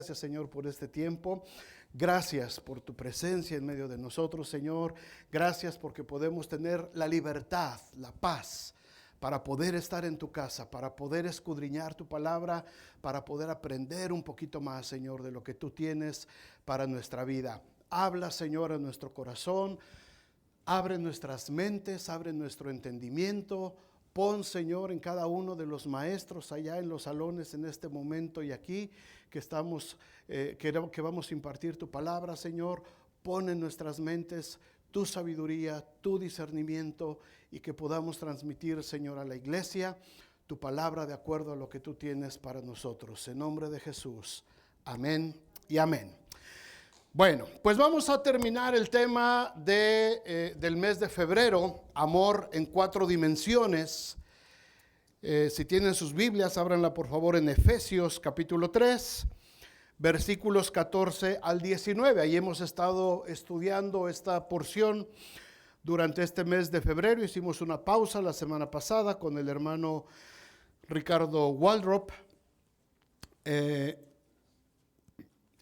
Gracias, Señor, por este tiempo. Gracias por tu presencia en medio de nosotros, Señor. Gracias porque podemos tener la libertad, la paz, para poder estar en tu casa, para poder escudriñar tu palabra, para poder aprender un poquito más, Señor, de lo que tú tienes para nuestra vida. Habla, Señor, a nuestro corazón. Abre nuestras mentes, abre nuestro entendimiento. Pon, Señor, en cada uno de los maestros allá en los salones en este momento y aquí que estamos, que vamos a impartir tu palabra, Señor. Pon en nuestras mentes tu sabiduría, tu discernimiento y que podamos transmitir, Señor, a la iglesia tu palabra de acuerdo a lo que tú tienes para nosotros. En nombre de Jesús. Amén y amén. Bueno, pues vamos a terminar el tema del mes de febrero, amor en 4 dimensiones. Si tienen sus Biblias, ábranla por favor en Efesios capítulo 3, versículos 14 al 19. Ahí hemos estado estudiando esta porción durante este mes de febrero. Hicimos una pausa la semana pasada con el hermano Ricardo Waldrop.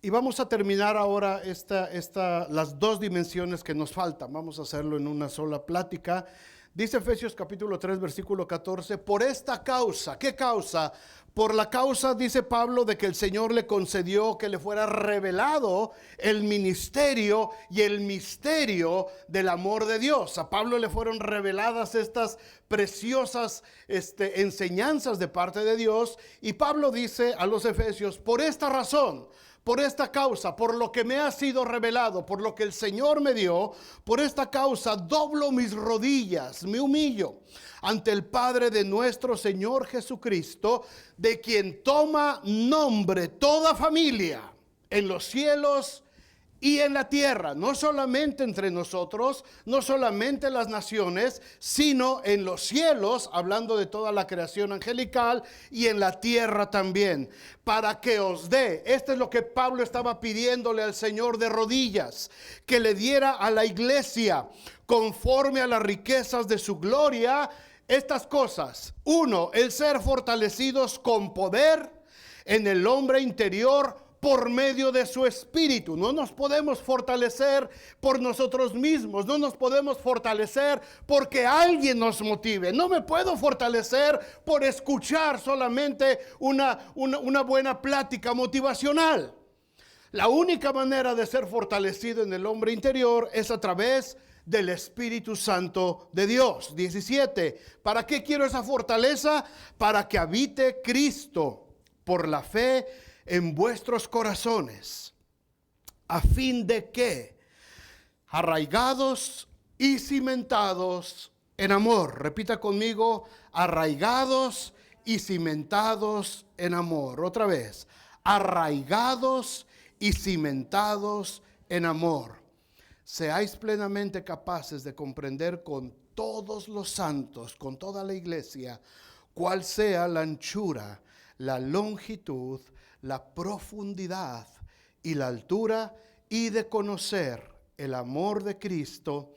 Y vamos a terminar ahora las 2 dimensiones que nos faltan. Vamos a hacerlo en una sola plática. Dice Efesios capítulo 3, versículo 14, por esta causa, ¿qué causa? Por la causa, dice Pablo, de que el Señor le concedió que le fuera revelado el ministerio y el misterio del amor de Dios. A Pablo le fueron reveladas estas preciosas enseñanzas de parte de Dios. Y Pablo dice a los efesios, por esta razón, por esta causa, por lo que me ha sido revelado, por lo que el Señor me dio, por esta causa doblo mis rodillas, me humillo ante el Padre de nuestro Señor Jesucristo, de quien toma nombre toda familia en los cielos y en la tierra, no solamente entre nosotros, no solamente en las naciones, sino en los cielos, hablando de toda la creación angelical, y en la tierra también, para que os dé, esto es lo que Pablo estaba pidiéndole al Señor de rodillas, que le diera a la iglesia, conforme a las riquezas de su gloria, estas cosas. 1, el ser fortalecidos con poder en el hombre interior, por medio de su espíritu. No nos podemos fortalecer por nosotros mismos, no nos podemos fortalecer porque alguien nos motive. No me puedo fortalecer por escuchar solamente una buena plática motivacional. La única manera de ser fortalecido en el hombre interior es a través del Espíritu Santo de Dios. 17. ¿Para qué quiero esa fortaleza? Para que habite Cristo por la fe en vuestros corazones, a fin de que, arraigados y cimentados en amor, repita conmigo, arraigados y cimentados en amor. Otra vez, arraigados y cimentados en amor, seáis plenamente capaces de comprender con todos los santos, con toda la iglesia, cuál sea la anchura, la longitud, la profundidad y la altura, y de conocer el amor de Cristo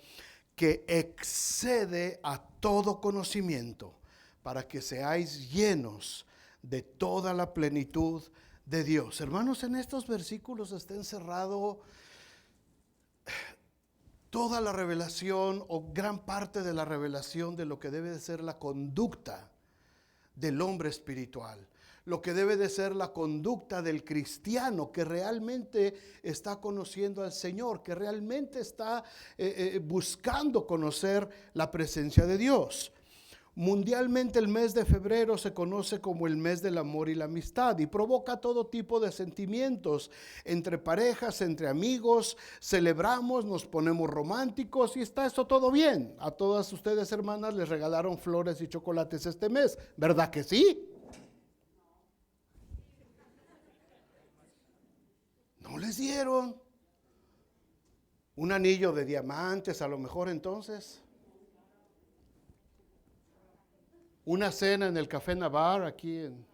que excede a todo conocimiento, para que seáis llenos de toda la plenitud de Dios. Hermanos, en estos versículos está encerrado toda la revelación o gran parte de la revelación de lo que debe de ser la conducta del hombre espiritual. Lo que debe de ser la conducta del cristiano que realmente está conociendo al Señor, que realmente está buscando conocer la presencia de Dios. Mundialmente el mes de febrero se conoce como el mes del amor y la amistad y provoca todo tipo de sentimientos entre parejas, entre amigos. Celebramos, nos ponemos románticos y está eso todo bien. A todas ustedes, hermanas, les regalaron flores y chocolates este mes, ¿verdad que sí? No les dieron un anillo de diamantes, a lo mejor entonces. Una cena en el Café Navar aquí en...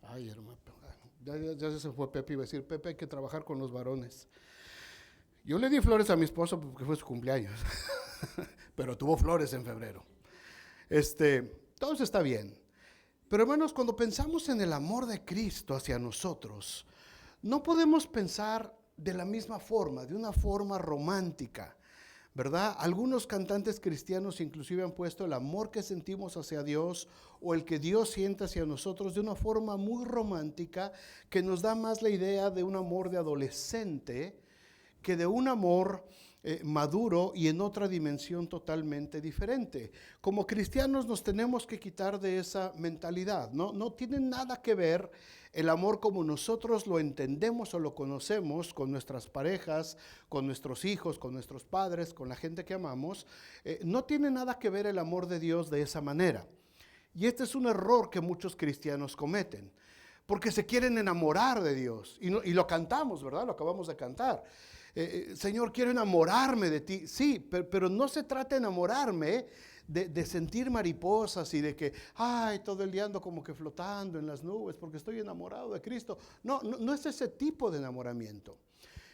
Ay, hermano, ya se fue Pepe, iba a decir, Pepe, hay que trabajar con los varones. Yo le di flores a mi esposo porque fue su cumpleaños, pero tuvo flores en febrero. Todo está bien. Pero hermanos, cuando pensamos en el amor de Cristo hacia nosotros, no podemos pensar de la misma forma, de una forma romántica, ¿verdad? Algunos cantantes cristianos inclusive han puesto el amor que sentimos hacia Dios o el que Dios siente hacia nosotros de una forma muy romántica que nos da más la idea de un amor de adolescente que de un amor maduro y en otra dimensión totalmente diferente. Como cristianos nos tenemos que quitar de esa mentalidad. No tiene nada que ver el amor como nosotros lo entendemos o lo conocemos con nuestras parejas, con nuestros hijos, con nuestros padres, con la gente que amamos. No tiene nada que ver el amor de Dios de esa manera. Y este es un error que muchos cristianos cometen, porque se quieren enamorar de Dios. Y lo cantamos, ¿verdad? Lo acabamos de cantar. Señor, quiero enamorarme de ti. Sí, pero no se trata de enamorarme de sentir mariposas y de que, ay, todo el día ando como que flotando en las nubes porque estoy enamorado de Cristo. No es ese tipo de enamoramiento.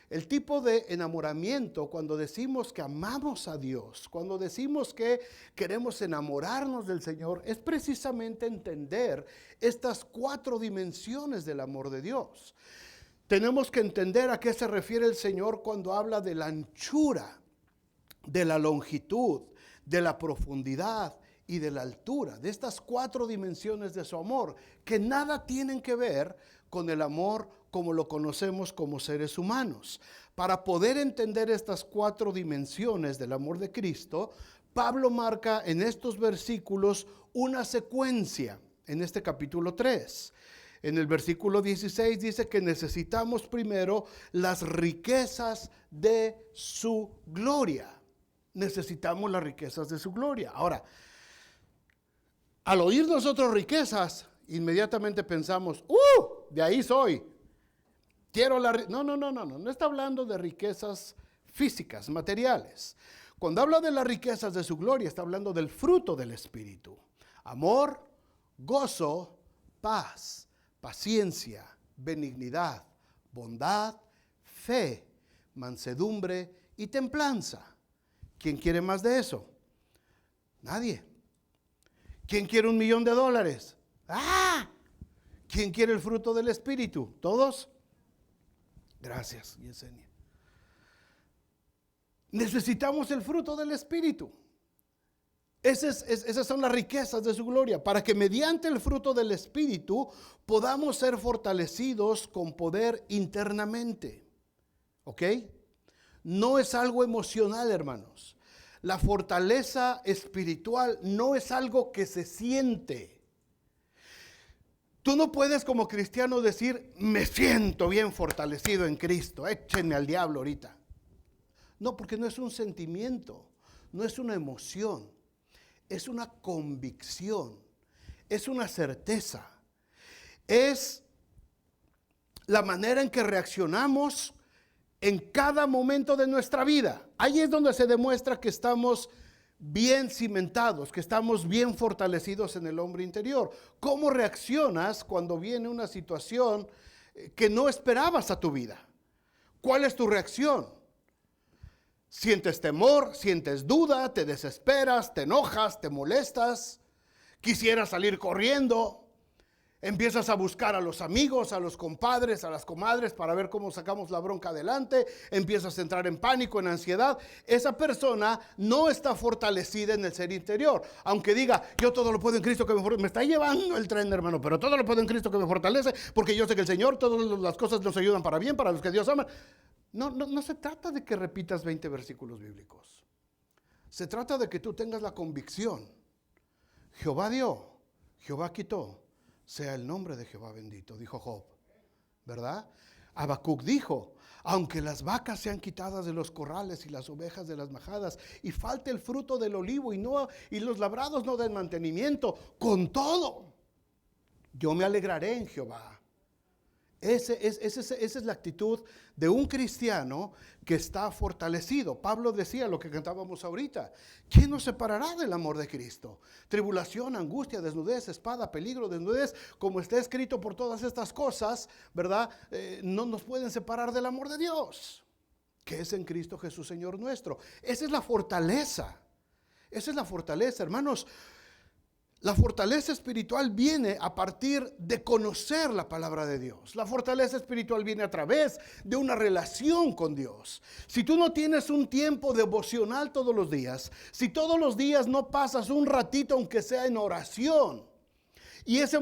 El tipo de enamoramiento, cuando decimos que amamos a Dios, cuando decimos que queremos enamorarnos del Señor, es precisamente entender estas 4 dimensiones del amor de Dios. Tenemos que entender a qué se refiere el Señor cuando habla de la anchura, de la longitud, de la profundidad y de la altura, de estas 4 dimensiones de su amor, que nada tienen que ver con el amor como lo conocemos como seres humanos. Para poder entender estas 4 dimensiones del amor de Cristo, Pablo marca en estos versículos una secuencia en este capítulo 3. En el versículo 16 dice que necesitamos primero las riquezas de su gloria. Necesitamos las riquezas de su gloria. Ahora, al oír nosotros riquezas, inmediatamente pensamos, de ahí soy. Quiero la riqueza. No está hablando de riquezas físicas, materiales. Cuando habla de las riquezas de su gloria, está hablando del fruto del Espíritu. Amor, gozo, paz, paciencia, benignidad, bondad, fe, mansedumbre y templanza. ¿Quién quiere más de eso? Nadie. ¿Quién quiere $1,000,000? ¿Quién quiere el fruto del Espíritu? ¿Todos? Gracias, Yesenia. Necesitamos el fruto del Espíritu. Esas son las riquezas de su gloria, para que mediante el fruto del Espíritu podamos ser fortalecidos con poder internamente. ¿Ok? No es algo emocional, hermanos. La fortaleza espiritual no es algo que se siente. Tú no puedes como cristiano decir, me siento bien fortalecido en Cristo, échenme al diablo ahorita. No, porque no es un sentimiento, no es una emoción. Es una convicción, es una certeza, es la manera en que reaccionamos en cada momento de nuestra vida. Ahí es donde se demuestra que estamos bien cimentados, que estamos bien fortalecidos en el hombre interior. ¿Cómo reaccionas cuando viene una situación que no esperabas a tu vida? ¿Cuál es tu reacción? Sientes temor, sientes duda, te desesperas, te enojas, te molestas, quisieras salir corriendo, empiezas a buscar a los amigos, a los compadres, a las comadres para ver cómo sacamos la bronca adelante, empiezas a entrar en pánico, en ansiedad. Esa persona no está fortalecida en el ser interior, aunque diga, yo todo lo puedo en Cristo que me fortalece. Me está llevando el tren, hermano, pero todo lo puedo en Cristo que me fortalece, porque yo sé que el Señor, todas las cosas nos ayudan para bien, para los que Dios ama. No se trata de que repitas 20 versículos bíblicos. Se trata de que tú tengas la convicción. Jehová dio, Jehová quitó, sea el nombre de Jehová bendito, dijo Job, ¿verdad? Habacuc dijo, aunque las vacas sean quitadas de los corrales y las ovejas de las majadas y falte el fruto del olivo y los labrados no den mantenimiento, con todo, yo me alegraré en Jehová. Esa es la actitud de un cristiano que está fortalecido. Pablo decía lo que cantábamos ahorita: ¿quién nos separará del amor de Cristo? Tribulación, angustia, desnudez, espada, peligro, desnudez, como está escrito, por todas estas cosas, ¿verdad? No nos pueden separar del amor de Dios, que es en Cristo Jesús, Señor nuestro. Esa es la fortaleza. Esa es la fortaleza, hermanos. La fortaleza espiritual viene a partir de conocer la palabra de Dios. La fortaleza espiritual viene a través de una relación con Dios. Si tú no tienes un tiempo devocional todos los días, si todos los días no pasas un ratito aunque sea en oración, y ese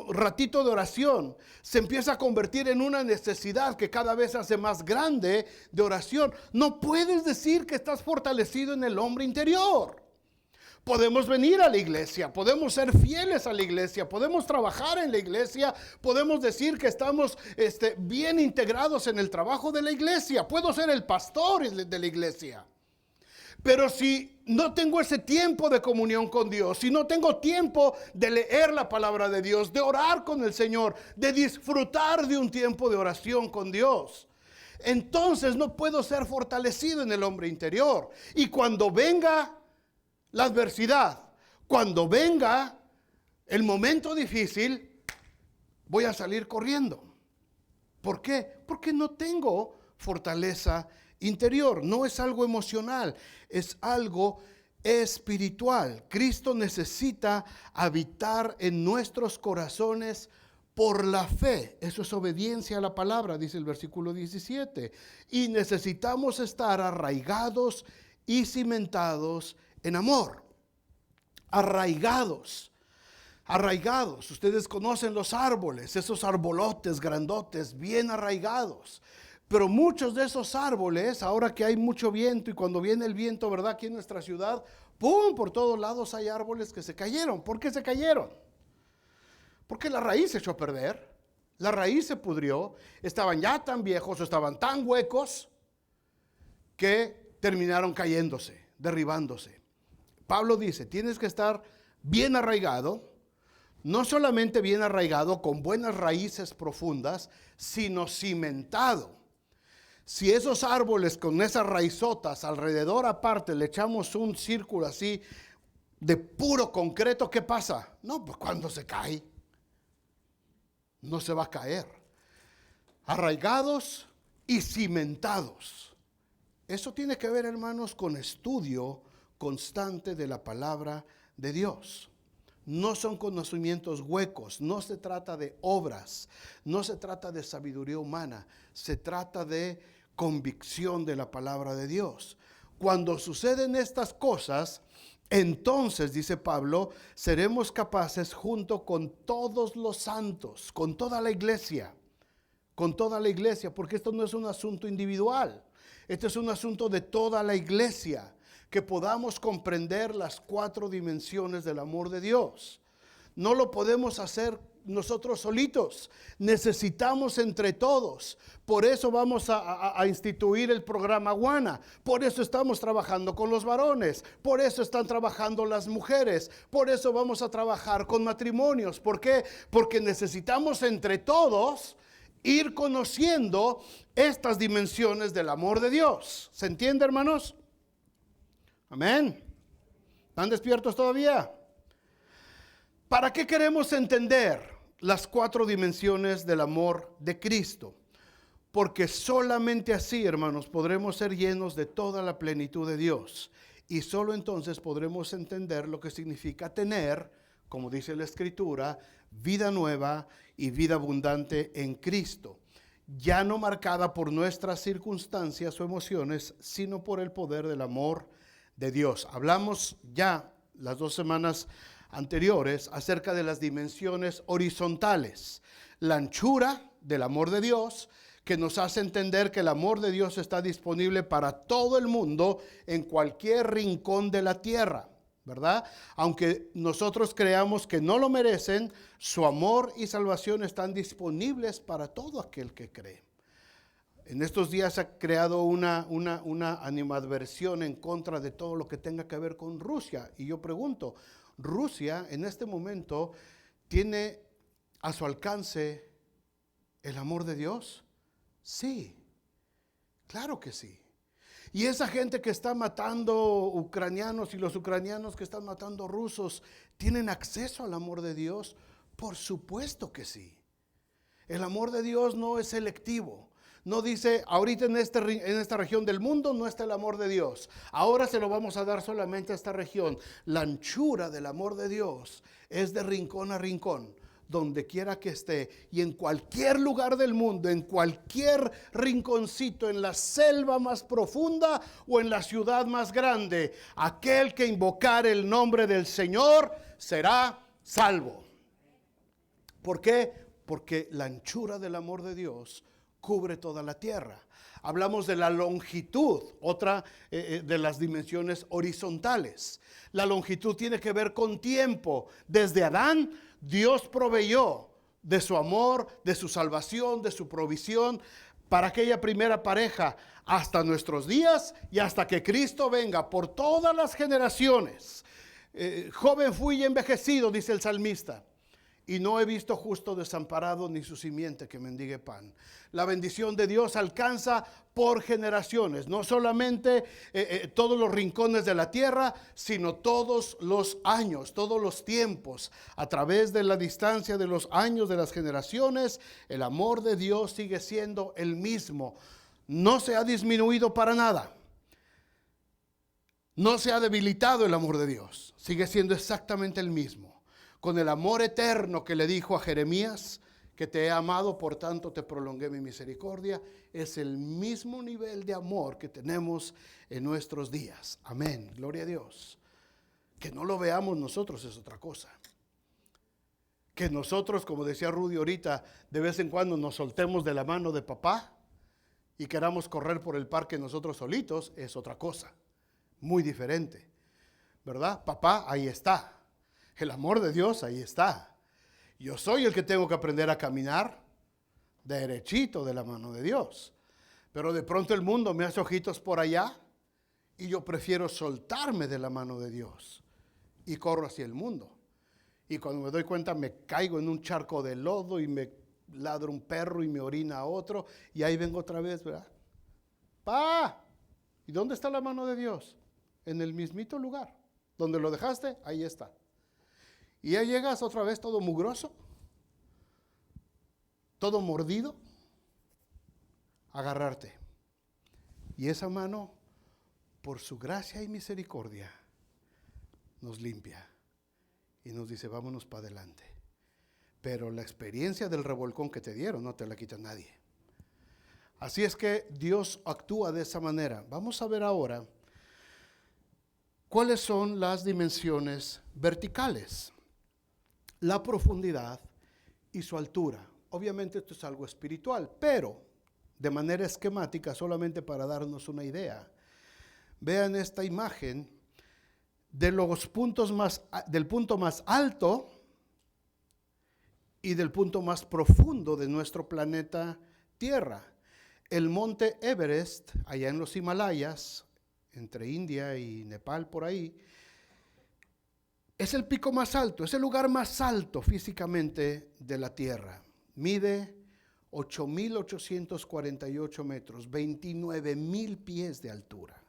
ratito de oración se empieza a convertir en una necesidad que cada vez se hace más grande de oración, no puedes decir que estás fortalecido en el hombre interior. Podemos venir a la iglesia, podemos ser fieles a la iglesia, podemos trabajar en la iglesia, podemos decir que estamos bien integrados en el trabajo de la iglesia. Puedo ser el pastor de la iglesia. Pero si no tengo ese tiempo de comunión con Dios, si no tengo tiempo de leer la palabra de Dios, de orar con el Señor, de disfrutar de un tiempo de oración con Dios, entonces no puedo ser fortalecido en el hombre interior. Y cuando venga la adversidad, cuando venga el momento difícil, voy a salir corriendo. ¿Por qué? Porque no tengo fortaleza interior. No es algo emocional, es algo espiritual. Cristo necesita habitar en nuestros corazones por la fe. Eso es obediencia a la palabra, dice el versículo 17. Y necesitamos estar arraigados y cimentados en amor. Arraigados. Ustedes conocen los árboles, esos arbolotes grandotes, bien arraigados. Pero muchos de esos árboles, ahora que hay mucho viento y cuando viene el viento, ¿verdad? Aquí en nuestra ciudad, ¡pum! Por todos lados hay árboles que se cayeron. ¿Por qué se cayeron? Porque la raíz se echó a perder, la raíz se pudrió, estaban ya tan viejos o estaban tan huecos que terminaron cayéndose, derribándose. Pablo dice, tienes que estar bien arraigado, no solamente bien arraigado con buenas raíces profundas, sino cimentado. Si esos árboles con esas raizotas alrededor aparte le echamos un círculo así de puro concreto, ¿qué pasa? No, pues cuando se cae, no se va a caer. Arraigados y cimentados. Eso tiene que ver, hermanos, con estudio constante de la palabra de Dios. No son conocimientos huecos, no se trata de obras, no se trata de sabiduría humana, se trata de convicción de la palabra de Dios. Cuando suceden estas cosas, entonces, dice Pablo, seremos capaces junto con todos los santos, con toda la iglesia, porque esto no es un asunto individual, este es un asunto de toda la iglesia, que podamos comprender las 4 dimensiones del amor de Dios. No lo podemos hacer nosotros solitos, necesitamos entre todos. Por eso vamos a instituir el programa Awana, por eso estamos trabajando con los varones, por eso están trabajando las mujeres, por eso vamos a trabajar con matrimonios. ¿Por qué? Porque necesitamos entre todos ir conociendo estas dimensiones del amor de Dios. ¿Se entiende, hermanos? Amén. ¿Están despiertos todavía? ¿Para qué queremos entender las 4 dimensiones del amor de Cristo? Porque solamente así, hermanos, podremos ser llenos de toda la plenitud de Dios. Y solo entonces podremos entender lo que significa tener, como dice la Escritura, vida nueva y vida abundante en Cristo. Ya no marcada por nuestras circunstancias o emociones, sino por el poder del amor de Dios. Hablamos ya las 2 semanas anteriores acerca de las dimensiones horizontales, la anchura del amor de Dios, que nos hace entender que el amor de Dios está disponible para todo el mundo en cualquier rincón de la tierra, ¿verdad? Aunque nosotros creamos que no lo merecen, su amor y salvación están disponibles para todo aquel que cree. En estos días se ha creado una animadversión en contra de todo lo que tenga que ver con Rusia. Y yo pregunto, ¿Rusia en este momento tiene a su alcance el amor de Dios? Sí, claro que sí. Y esa gente que está matando ucranianos y los ucranianos que están matando rusos, ¿tienen acceso al amor de Dios? Por supuesto que sí. El amor de Dios no es selectivo. No dice, ahorita en esta región del mundo no está el amor de Dios. Ahora se lo vamos a dar solamente a esta región. La anchura del amor de Dios es de rincón a rincón, donde quiera que esté. Y en cualquier lugar del mundo, en cualquier rinconcito, en la selva más profunda o en la ciudad más grande, aquel que invocar el nombre del Señor será salvo. ¿Por qué? Porque la anchura del amor de Dios cubre toda la tierra. Hablamos de la longitud, otra de las dimensiones horizontales. La longitud tiene que ver con tiempo. Desde Adán, Dios proveyó de su amor, de su salvación, de su provisión para aquella primera pareja hasta nuestros días y hasta que Cristo venga por todas las generaciones. Joven fui y envejecido, dice el salmista, y no he visto justo desamparado ni su simiente que mendigue pan. La bendición de Dios alcanza por generaciones, no solamente todos los rincones de la tierra, sino todos los años, todos los tiempos. A través de la distancia de los años, de las generaciones, el amor de Dios sigue siendo el mismo. No se ha disminuido para nada. No se ha debilitado el amor de Dios. Sigue siendo exactamente el mismo. Con el amor eterno que le dijo a Jeremías, que te he amado, por tanto te prolongué mi misericordia, es el mismo nivel de amor que tenemos en nuestros días. Amén, gloria a Dios. Que no lo veamos nosotros es otra cosa. Que nosotros, como decía Rudy ahorita, de vez en cuando nos soltemos de la mano de papá y queramos correr por el parque nosotros solitos, es otra cosa, muy diferente, ¿verdad? Papá, ahí está. El amor de Dios ahí está. Yo soy el que tengo que aprender a caminar derechito de la mano de Dios. Pero de pronto el mundo me hace ojitos por allá y yo prefiero soltarme de la mano de Dios y corro hacia el mundo. Y cuando me doy cuenta me caigo en un charco de lodo y me ladra un perro y me orina a otro y ahí vengo otra vez, ¿verdad? ¡Pa! ¿Y dónde está la mano de Dios? En el mismito lugar. Donde lo dejaste, ahí está. Y ya llegas otra vez todo mugroso, todo mordido, a agarrarte. Y esa mano, por su gracia y misericordia, nos limpia y nos dice, vámonos para adelante. Pero la experiencia del revolcón que te dieron no te la quita nadie. Así es que Dios actúa de esa manera. Vamos a ver ahora cuáles son las dimensiones verticales. La profundidad y su altura. Obviamente esto es algo espiritual, pero de manera esquemática, solamente para darnos una idea. Vean esta imagen de los puntos del punto más alto y del punto más profundo de nuestro planeta Tierra. El monte Everest, allá en los Himalayas, entre India y Nepal por ahí, es el pico más alto, es el lugar más alto físicamente de la Tierra. Mide 8,848 metros, 29,000 pies de altura.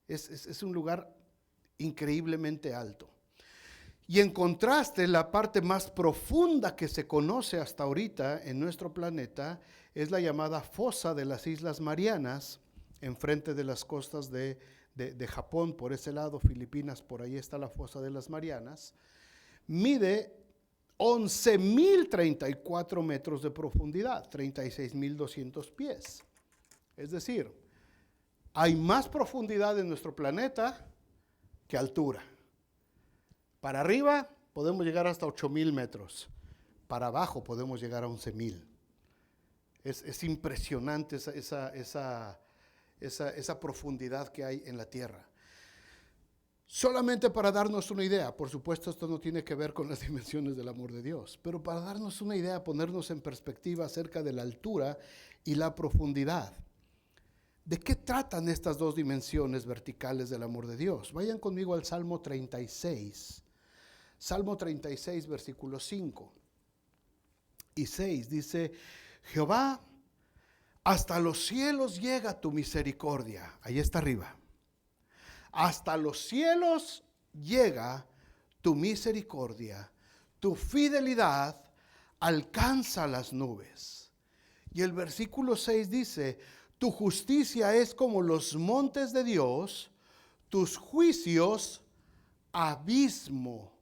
Es un lugar increíblemente alto. Y en contraste, la parte más profunda que se conoce hasta ahorita en nuestro planeta es la llamada fosa de las Islas Marianas, enfrente de las costas de Japón, por ese lado, Filipinas, por ahí está la fosa de las Marianas. Mide 11,034 metros de profundidad, 36,200 pies. Es decir, hay más profundidad en nuestro planeta que altura. Para arriba podemos llegar hasta 8,000 metros. Para abajo podemos llegar a 11,000. Es impresionante esa profundidad que hay en la tierra. Solamente para darnos una idea, por supuesto esto no tiene que ver con las dimensiones del amor de Dios, pero para darnos una idea, ponernos en perspectiva acerca de la altura y la profundidad. ¿De qué tratan estas dos dimensiones verticales del amor de Dios? Vayan conmigo al Salmo 36. Salmo 36, versículos 5 y 6 dice: Jehová, hasta los cielos llega tu misericordia. Ahí está arriba. Hasta los cielos llega tu misericordia. Tu fidelidad alcanza las nubes. Y el versículo 6 dice, tu justicia es como los montes de Dios, tus juicios abismo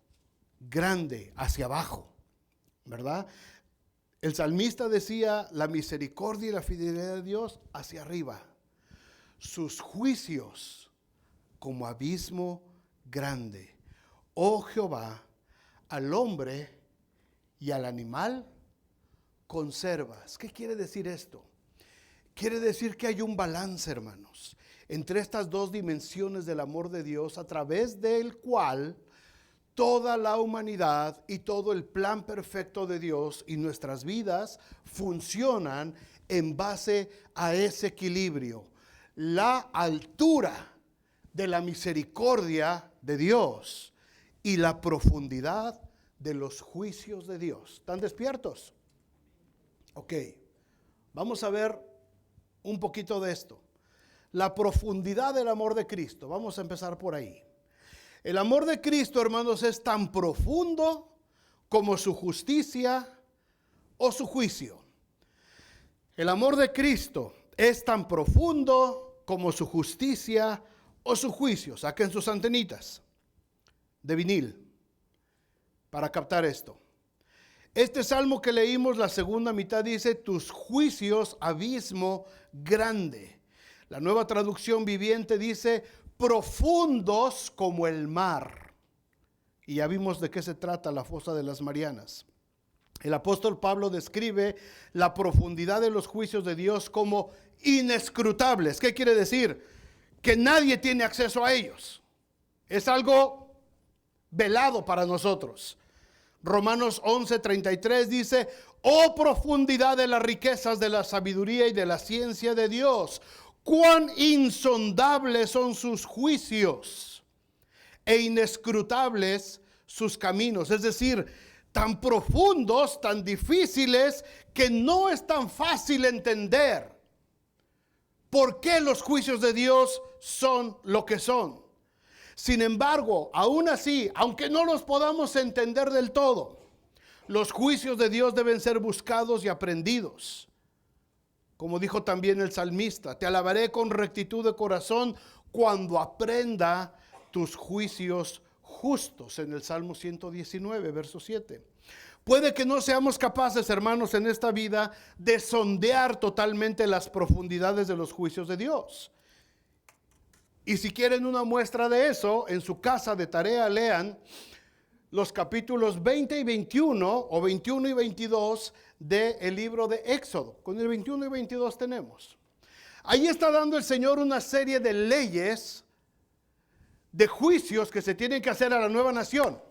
grande hacia abajo, ¿verdad? El salmista decía, la misericordia y la fidelidad de Dios hacia arriba, sus juicios como abismo grande. Oh Jehová, al hombre y al animal conservas. ¿Qué quiere decir esto? Quiere decir que hay un balance, hermanos, entre estas dos dimensiones del amor de Dios, a través del cual toda la humanidad y todo el plan perfecto de Dios y nuestras vidas funcionan en base a ese equilibrio. La altura de la misericordia de Dios y la profundidad de los juicios de Dios. ¿Están despiertos? Ok, vamos a ver un poquito de esto. La profundidad del amor de Cristo. Vamos a empezar por ahí. El amor de Cristo, hermanos, es tan profundo como su justicia o su juicio. El amor de Cristo es tan profundo como su justicia o su juicio. Saquen sus antenitas de vinil para captar esto. Este salmo que leímos, la segunda mitad dice, tus juicios abismo grande. La Nueva Traducción Viviente dice, profundos como el mar. Y ya vimos de qué se trata la fosa de las Marianas. El apóstol Pablo describe la profundidad de los juicios de Dios como inescrutables. ¿Qué quiere decir? Que nadie tiene acceso a ellos. Es algo velado para nosotros. Romanos 11:33 dice, oh profundidad de las riquezas de la sabiduría y de la ciencia de Dios, cuán insondables son sus juicios e inescrutables sus caminos. Es decir, tan profundos, tan difíciles, que no es tan fácil entender por qué los juicios de Dios son lo que son. Sin embargo, aún así, aunque no los podamos entender del todo, los juicios de Dios deben ser buscados y aprendidos. Como dijo también el salmista, te alabaré con rectitud de corazón cuando aprenda tus juicios justos, en el Salmo 119, verso 7. Puede que no seamos capaces, hermanos, en esta vida de sondear totalmente las profundidades de los juicios de Dios. Y si quieren una muestra de eso, en su casa de tarea lean los capítulos 20 y 21 o 21 y 22 del libro de Éxodo. Con el 21 y 22 tenemos. Ahí está dando el Señor una serie de leyes, de juicios que se tienen que hacer a la nueva nación.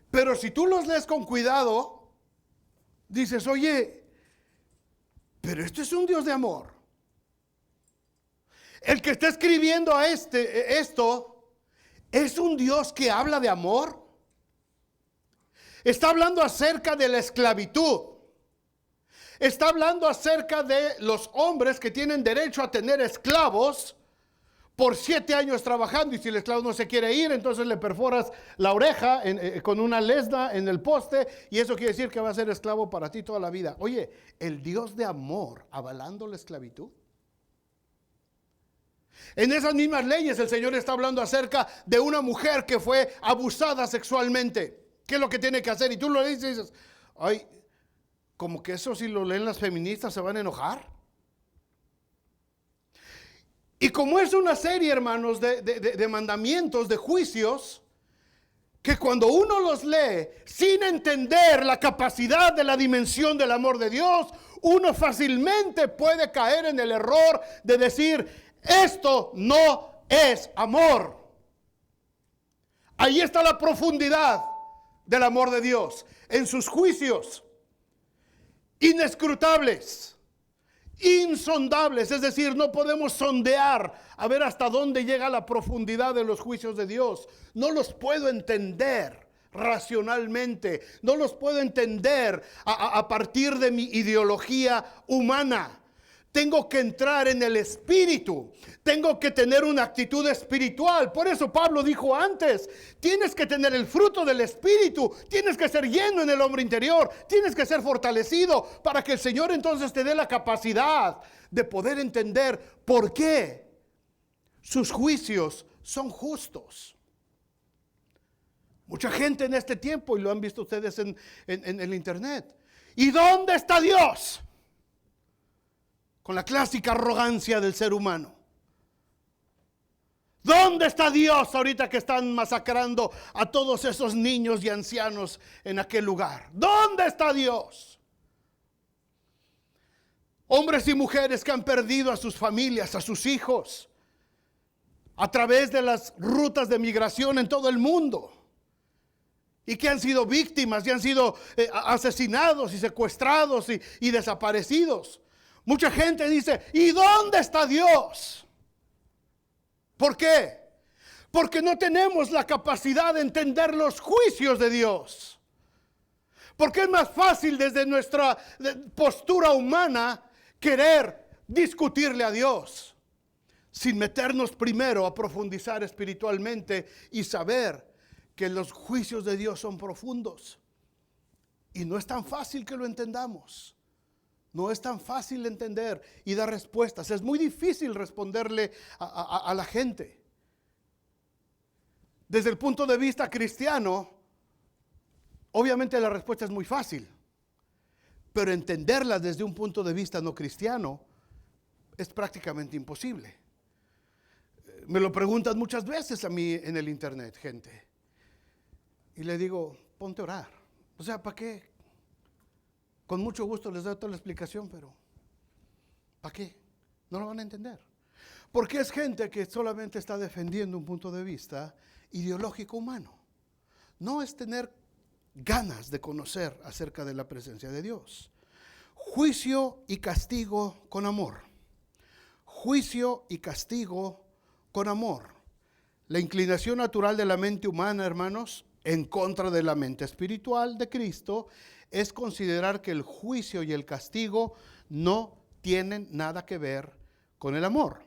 Pero si tú los lees con cuidado, dices, oye, pero esto es un Dios de amor. El que está escribiendo a esto es un Dios que habla de amor. Está hablando acerca de la esclavitud. Está hablando acerca de los hombres que tienen derecho a tener esclavos por 7 años trabajando, y si el esclavo no se quiere ir, entonces le perforas la oreja con una lesna en el poste, y eso quiere decir que va a ser esclavo para ti toda la vida. Oye, el Dios de amor avalando la esclavitud. En esas mismas leyes el Señor está hablando acerca de una mujer que fue abusada sexualmente. ¿Qué es lo que tiene que hacer? Y tú lo lees y dices, ay, como que eso si lo leen las feministas se van a enojar. Y como es una serie, hermanos, de mandamientos, de juicios, que cuando uno los lee sin entender la capacidad de la dimensión del amor de Dios, uno fácilmente puede caer en el error de decir, esto no es amor. Ahí está la profundidad del amor de Dios, en sus juicios inescrutables, insondables, es decir, no podemos sondear a ver hasta dónde llega la profundidad de los juicios de Dios. No los puedo entender racionalmente, no los puedo entender a partir de mi ideología humana. Tengo que entrar en el espíritu. Tengo que tener una actitud espiritual. Por eso Pablo dijo antes, tienes que tener el fruto del espíritu. Tienes que ser lleno en el hombre interior. Tienes que ser fortalecido para que el Señor entonces te dé la capacidad de poder entender por qué sus juicios son justos. Mucha gente en este tiempo, y lo han visto ustedes en el internet. ¿Y dónde está Dios? Con la clásica arrogancia del ser humano. ¿Dónde está Dios ahorita que están masacrando a todos esos niños y ancianos en aquel lugar? ¿Dónde está Dios? Hombres y mujeres que han perdido a sus familias, a sus hijos, a través de las rutas de migración en todo el mundo. Y que han sido víctimas y han sido asesinados y secuestrados y desaparecidos. Mucha gente dice, ¿y dónde está Dios? ¿Por qué? Porque no tenemos la capacidad de entender los juicios de Dios. Porque es más fácil desde nuestra postura humana querer discutirle a Dios, sin meternos primero a profundizar espiritualmente y saber que los juicios de Dios son profundos. Y no es tan fácil que lo entendamos. No es tan fácil entender y dar respuestas. Es muy difícil responderle a la gente. Desde el punto de vista cristiano, obviamente la respuesta es muy fácil. Pero entenderla desde un punto de vista no cristiano es prácticamente imposible. Me lo preguntan muchas veces a mí en el internet, gente. Y le digo, ponte a orar. O sea, ¿para qué? Con mucho gusto les doy toda la explicación, pero ¿para qué? No lo van a entender. Porque es gente que solamente está defendiendo un punto de vista ideológico humano. No es tener ganas de conocer acerca de la presencia de Dios. Juicio y castigo con amor. Juicio y castigo con amor. La inclinación natural de la mente humana, hermanos, en contra de la mente espiritual de Cristo, es considerar que el juicio y el castigo no tienen nada que ver con el amor.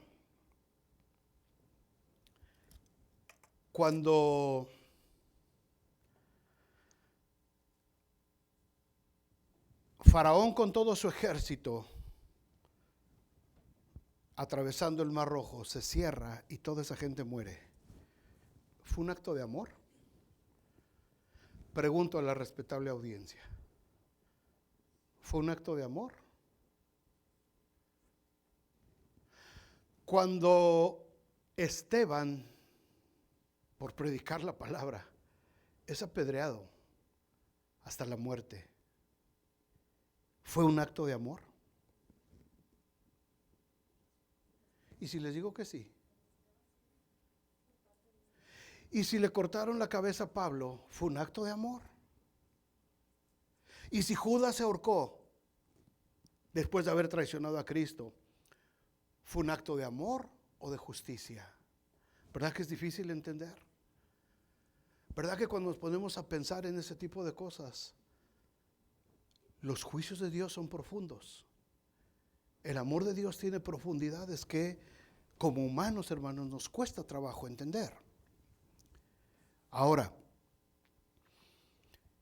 Cuando Faraón con todo su ejército atravesando el Mar Rojo se cierra y toda esa gente muere, ¿fue un acto de amor? Pregunto a la respetable audiencia. ¿Fue un acto de amor? Cuando Esteban, por predicar la palabra, es apedreado hasta la muerte, ¿fue un acto de amor? ¿Y si les digo que sí? ¿Y si le cortaron la cabeza a Pablo, fue un acto de amor? ¿Y si Judas se ahorcó después de haber traicionado a Cristo, fue un acto de amor o de justicia? ¿Verdad que es difícil entender? ¿Verdad que cuando nos ponemos a pensar en ese tipo de cosas, los juicios de Dios son profundos? El amor de Dios tiene profundidades que como humanos, hermanos, nos cuesta trabajo entender. Ahora,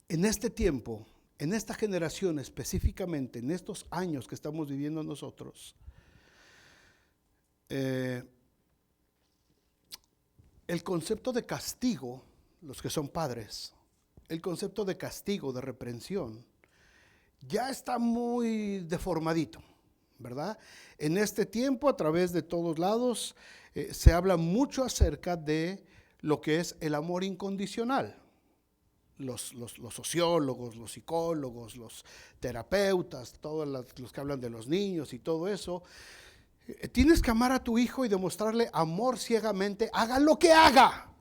en este tiempo, en esta generación específicamente, en estos años que estamos viviendo nosotros, el concepto de castigo, los que son padres, el concepto de castigo, de reprensión, ya está muy deformadito, ¿verdad? En este tiempo, a través de todos lados, se habla mucho acerca de lo que es el amor incondicional. Los sociólogos, los psicólogos, los terapeutas, todos los que hablan de los niños y todo eso, tienes que amar a tu hijo y demostrarle amor ciegamente, haga lo que haga,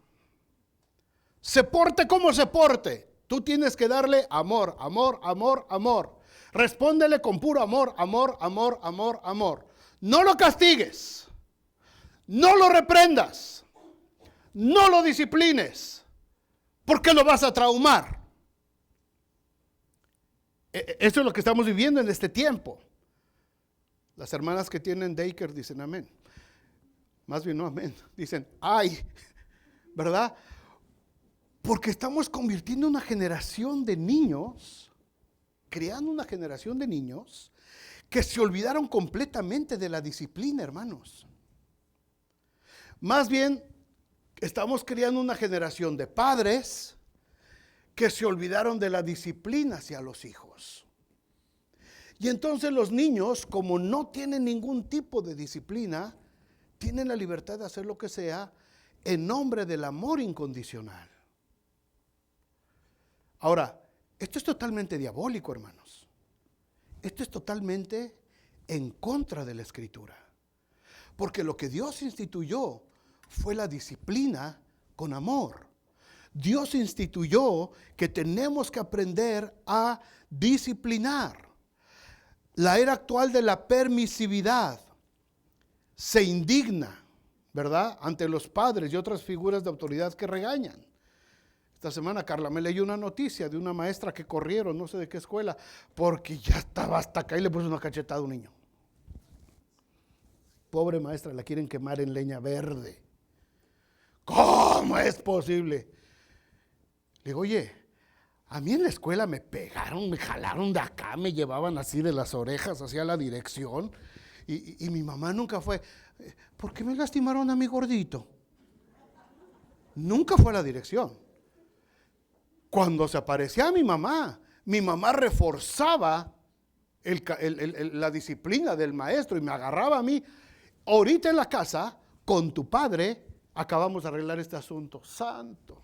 se porte como se porte. Tú tienes que darle amor, amor, amor, amor. Respóndele con puro amor, amor, amor, amor, amor. No lo castigues, no lo reprendas, no lo disciplines, porque lo vas a traumar. Eso es lo que estamos viviendo en este tiempo. Las hermanas que tienen daycare dicen amén. Más bien no amén, dicen ay, ¿verdad? Porque estamos convirtiendo una generación de niños, creando una generación de niños que se olvidaron completamente de la disciplina, hermanos. Más bien, estamos creando una generación de padres que se olvidaron de la disciplina hacia los hijos. Y entonces los niños, como no tienen ningún tipo de disciplina, tienen la libertad de hacer lo que sea en nombre del amor incondicional. Ahora, esto es totalmente diabólico, hermanos. Esto es totalmente en contra de la Escritura. Porque lo que Dios instituyó fue la disciplina con amor. Dios instituyó que tenemos que aprender a disciplinar. La era actual de la permisividad se indigna, ¿verdad?, ante los padres y otras figuras de autoridad que regañan. Esta semana Carla me leyó una noticia de una maestra que corrieron, no sé de qué escuela, porque ya estaba hasta acá y le puso una cachetada a un niño. Pobre maestra, la quieren quemar en leña verde. ¿Cómo es posible? Le digo, oye, a mí en la escuela me pegaron, me jalaron de acá, me llevaban así de las orejas hacia la dirección y mi mamá nunca fue, ¿por qué me lastimaron a mi gordito? Nunca fue a la dirección. Cuando se aparecía mi mamá reforzaba la disciplina del maestro y me agarraba a mí. Ahorita en la casa, con tu padre, acabamos de arreglar este asunto. Santo.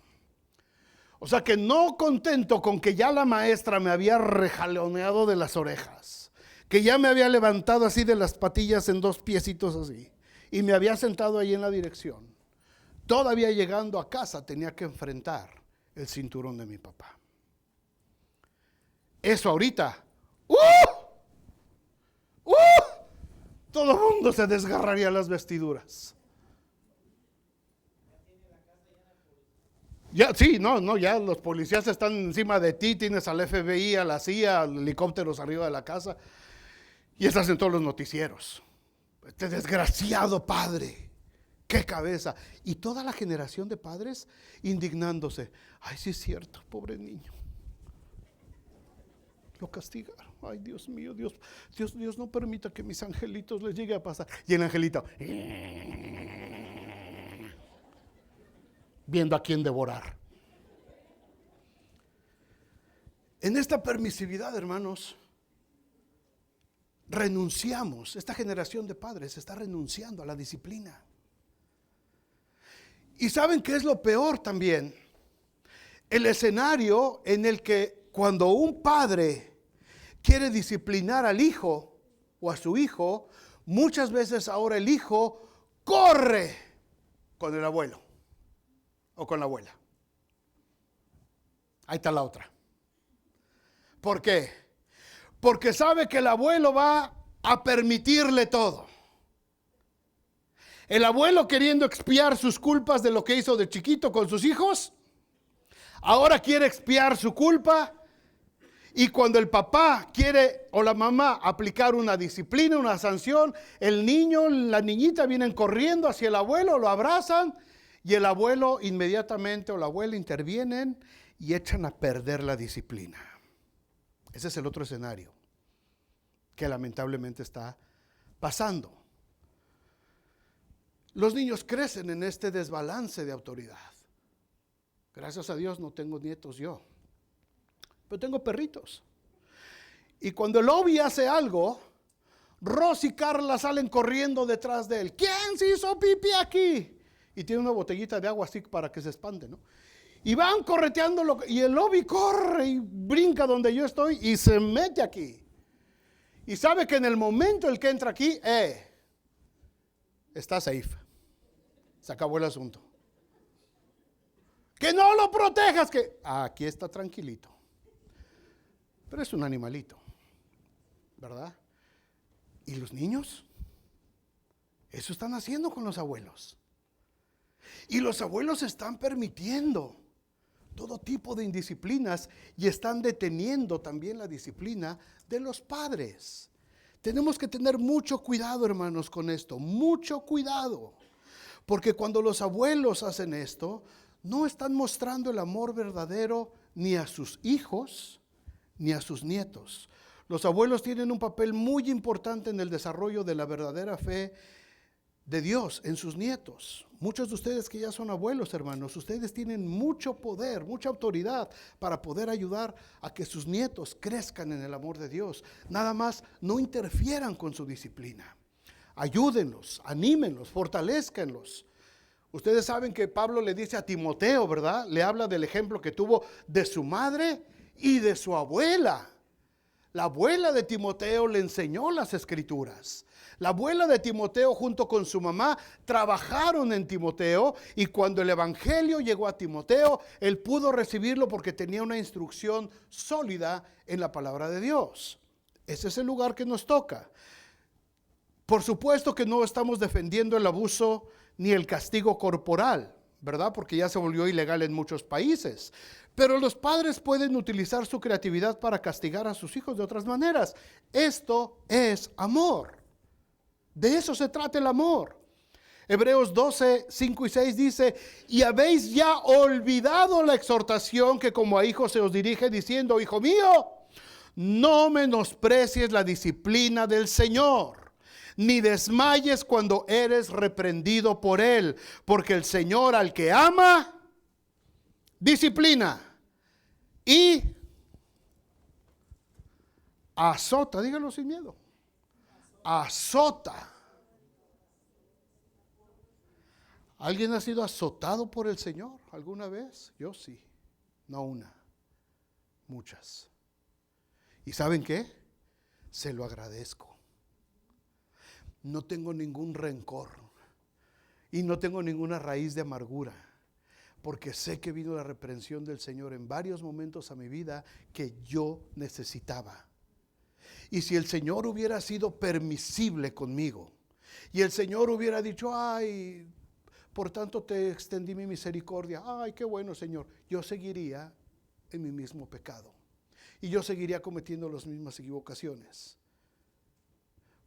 O sea que no contento con que ya la maestra me había rejaloneado de las orejas, que ya me había levantado así de las patillas en dos piecitos así, y me había sentado ahí en la dirección, todavía llegando a casa tenía que enfrentar el cinturón de mi papá. Eso ahorita, todo el mundo se desgarraría las vestiduras. Ya, sí, ya los policías están encima de ti, tienes al FBI, a la CIA, helicópteros arriba de la casa, y estás en todos los noticieros. Este desgraciado padre, qué cabeza. Y toda la generación de padres indignándose. Ay, sí es cierto, pobre niño. Lo castigaron. Ay, Dios mío, Dios no permita que mis angelitos les llegue a pasar. Y el angelito, viendo a quién devorar. En esta permisividad, hermanos, renunciamos. Esta generación de padres está renunciando a la disciplina. Y ¿saben qué es lo peor también? El escenario en el que cuando un padre quiere disciplinar al hijo o a su hijo, muchas veces ahora el hijo corre con el abuelo o con la abuela. Ahí está la otra. ¿Por qué? Porque sabe que el abuelo va a permitirle todo. El abuelo, queriendo expiar sus culpas de lo que hizo de chiquito con sus hijos, ahora quiere expiar su culpa. Y cuando el papá quiere o la mamá aplicar una disciplina, una sanción, el niño, la niñita vienen corriendo hacia el abuelo, lo abrazan y el abuelo inmediatamente o la abuela intervienen y echan a perder la disciplina. Ese es el otro escenario que lamentablemente está pasando. Los niños crecen en este desbalance de autoridad. Gracias a Dios no tengo nietos yo, pero tengo perritos. Y cuando el Obi hace algo, Rosy y Carla salen corriendo detrás de él. ¿Quién se hizo pipí aquí? Y tiene una botellita de agua así para que se espante, ¿no? Y van correteándolo y el Obi corre y brinca donde yo estoy y se mete aquí. Y sabe que en el momento el que entra aquí, está safe. Se acabó el asunto. Que no lo protejas, que aquí está tranquilito. Pero es un animalito, ¿verdad? ¿Y los niños? Eso están haciendo con los abuelos. Y los abuelos están permitiendo todo tipo de indisciplinas y están deteniendo también la disciplina de los padres. Tenemos que tener mucho cuidado, hermanos, con esto, mucho cuidado. Porque cuando los abuelos hacen esto, no están mostrando el amor verdadero ni a sus hijos ni a sus nietos. Los abuelos tienen un papel muy importante en el desarrollo de la verdadera fe de Dios en sus nietos. Muchos de ustedes que ya son abuelos, hermanos, ustedes tienen mucho poder, mucha autoridad para poder ayudar a que sus nietos crezcan en el amor de Dios. Nada más no interfieran con su disciplina. Ayúdenlos, anímenlos, fortalezcanlos. Ustedes saben que Pablo le dice a Timoteo, ¿verdad? Le habla del ejemplo que tuvo de su madre y de su abuela. La abuela de Timoteo le enseñó las escrituras. La abuela de Timoteo junto con su mamá trabajaron en Timoteo, y cuando el evangelio llegó a Timoteo, él pudo recibirlo porque tenía una instrucción sólida en la palabra de Dios. Ese es el lugar que nos toca. Por supuesto que no estamos defendiendo el abuso ni el castigo corporal, ¿verdad? Porque ya se volvió ilegal en muchos países. Pero los padres pueden utilizar su creatividad para castigar a sus hijos de otras maneras. Esto es amor. De eso se trata el amor. Hebreos 12, 5 y 6 dice: y habéis ya olvidado la exhortación que como a hijos se os dirige, diciendo: hijo mío, no menosprecies la disciplina del Señor, ni desmayes cuando eres reprendido por Él, porque el Señor al que ama, disciplina y azota. Díganlo sin miedo. Azota. ¿Alguien ha sido azotado por el Señor alguna vez? Yo sí. No una, muchas. ¿Y saben qué? Se lo agradezco. No tengo ningún rencor y no tengo ninguna raíz de amargura, porque sé que vino la reprensión del Señor en varios momentos a mi vida que yo necesitaba. Y si el Señor hubiera sido permisible conmigo y el Señor hubiera dicho: ay, por tanto te extendí mi misericordia, ay, qué bueno, Señor, yo seguiría en mi mismo pecado y yo seguiría cometiendo las mismas equivocaciones.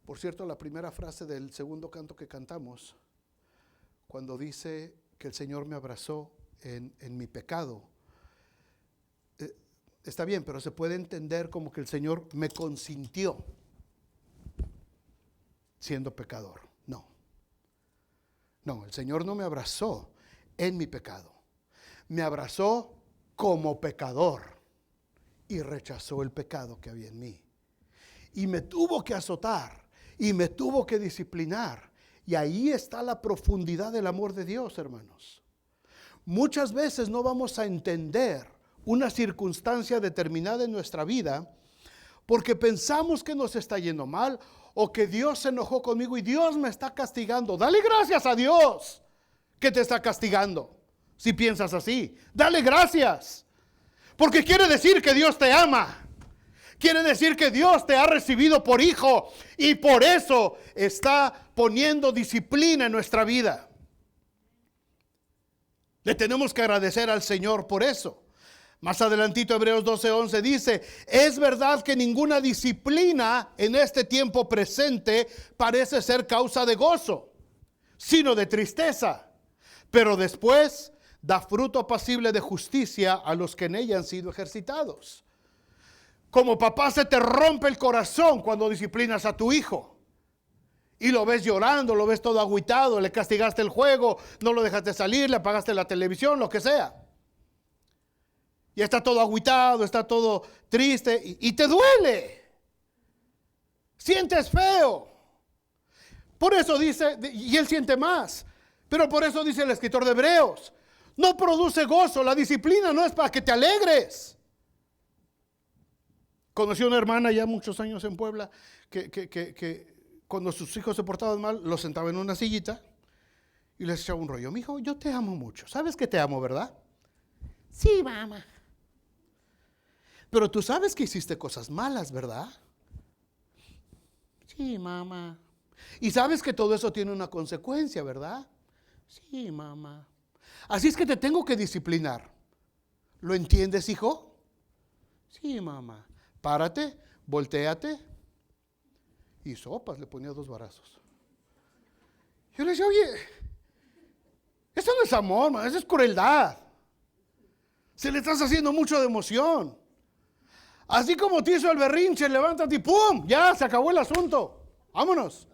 Por cierto, la primera frase del segundo canto que cantamos, cuando dice que el Señor me abrazó en mi pecado, está bien, pero se puede entender como que el Señor me consintió siendo pecador. No, el Señor no me abrazó en mi pecado. Me abrazó como pecador y rechazó el pecado que había en mí. Y me tuvo que azotar y me tuvo que disciplinar. Y ahí está la profundidad del amor de Dios, hermanos. Muchas veces no vamos a entender una circunstancia determinada en nuestra vida porque pensamos que nos está yendo mal o que Dios se enojó conmigo y Dios me está castigando. Dale gracias a Dios que te está castigando. Si piensas así, dale gracias, porque quiere decir que Dios te ama. Quiere decir que Dios te ha recibido por hijo y por eso está poniendo disciplina en nuestra vida. Le tenemos que agradecer al Señor por eso. Más adelantito, Hebreos 12:11 dice: es verdad que ninguna disciplina en este tiempo presente parece ser causa de gozo, sino de tristeza, pero después da fruto apacible de justicia a los que en ella han sido ejercitados. Como papá, se te rompe el corazón cuando disciplinas a tu hijo y lo ves llorando, lo ves todo agüitado, le castigaste el juego, no lo dejaste salir, le apagaste la televisión, lo que sea. Y está todo agüitado, está todo triste y te duele. Sientes feo. Por eso dice, y él siente más, pero por eso dice el escritor de Hebreos: no produce gozo, la disciplina no es para que te alegres. Conocí una hermana ya muchos años en Puebla que cuando sus hijos se portaban mal, los sentaba en una sillita y les echaba un rollo: mijo, yo te amo mucho, sabes que te amo, ¿verdad? Sí, mamá. Pero tú sabes que hiciste cosas malas, ¿verdad? Sí, mamá. Y sabes que todo eso tiene una consecuencia, ¿verdad? Sí, mamá. Así es que te tengo que disciplinar. ¿Lo entiendes, hijo? Sí, mamá. Párate, voltéate Y sopas, le ponía 2 varazos. Yo le decía, oye, eso no es amor, man, eso es crueldad. Se le estás haciendo mucho de emoción. Así como te hizo el berrinche, levántate y ¡pum! Ya, se acabó el asunto. Vámonos.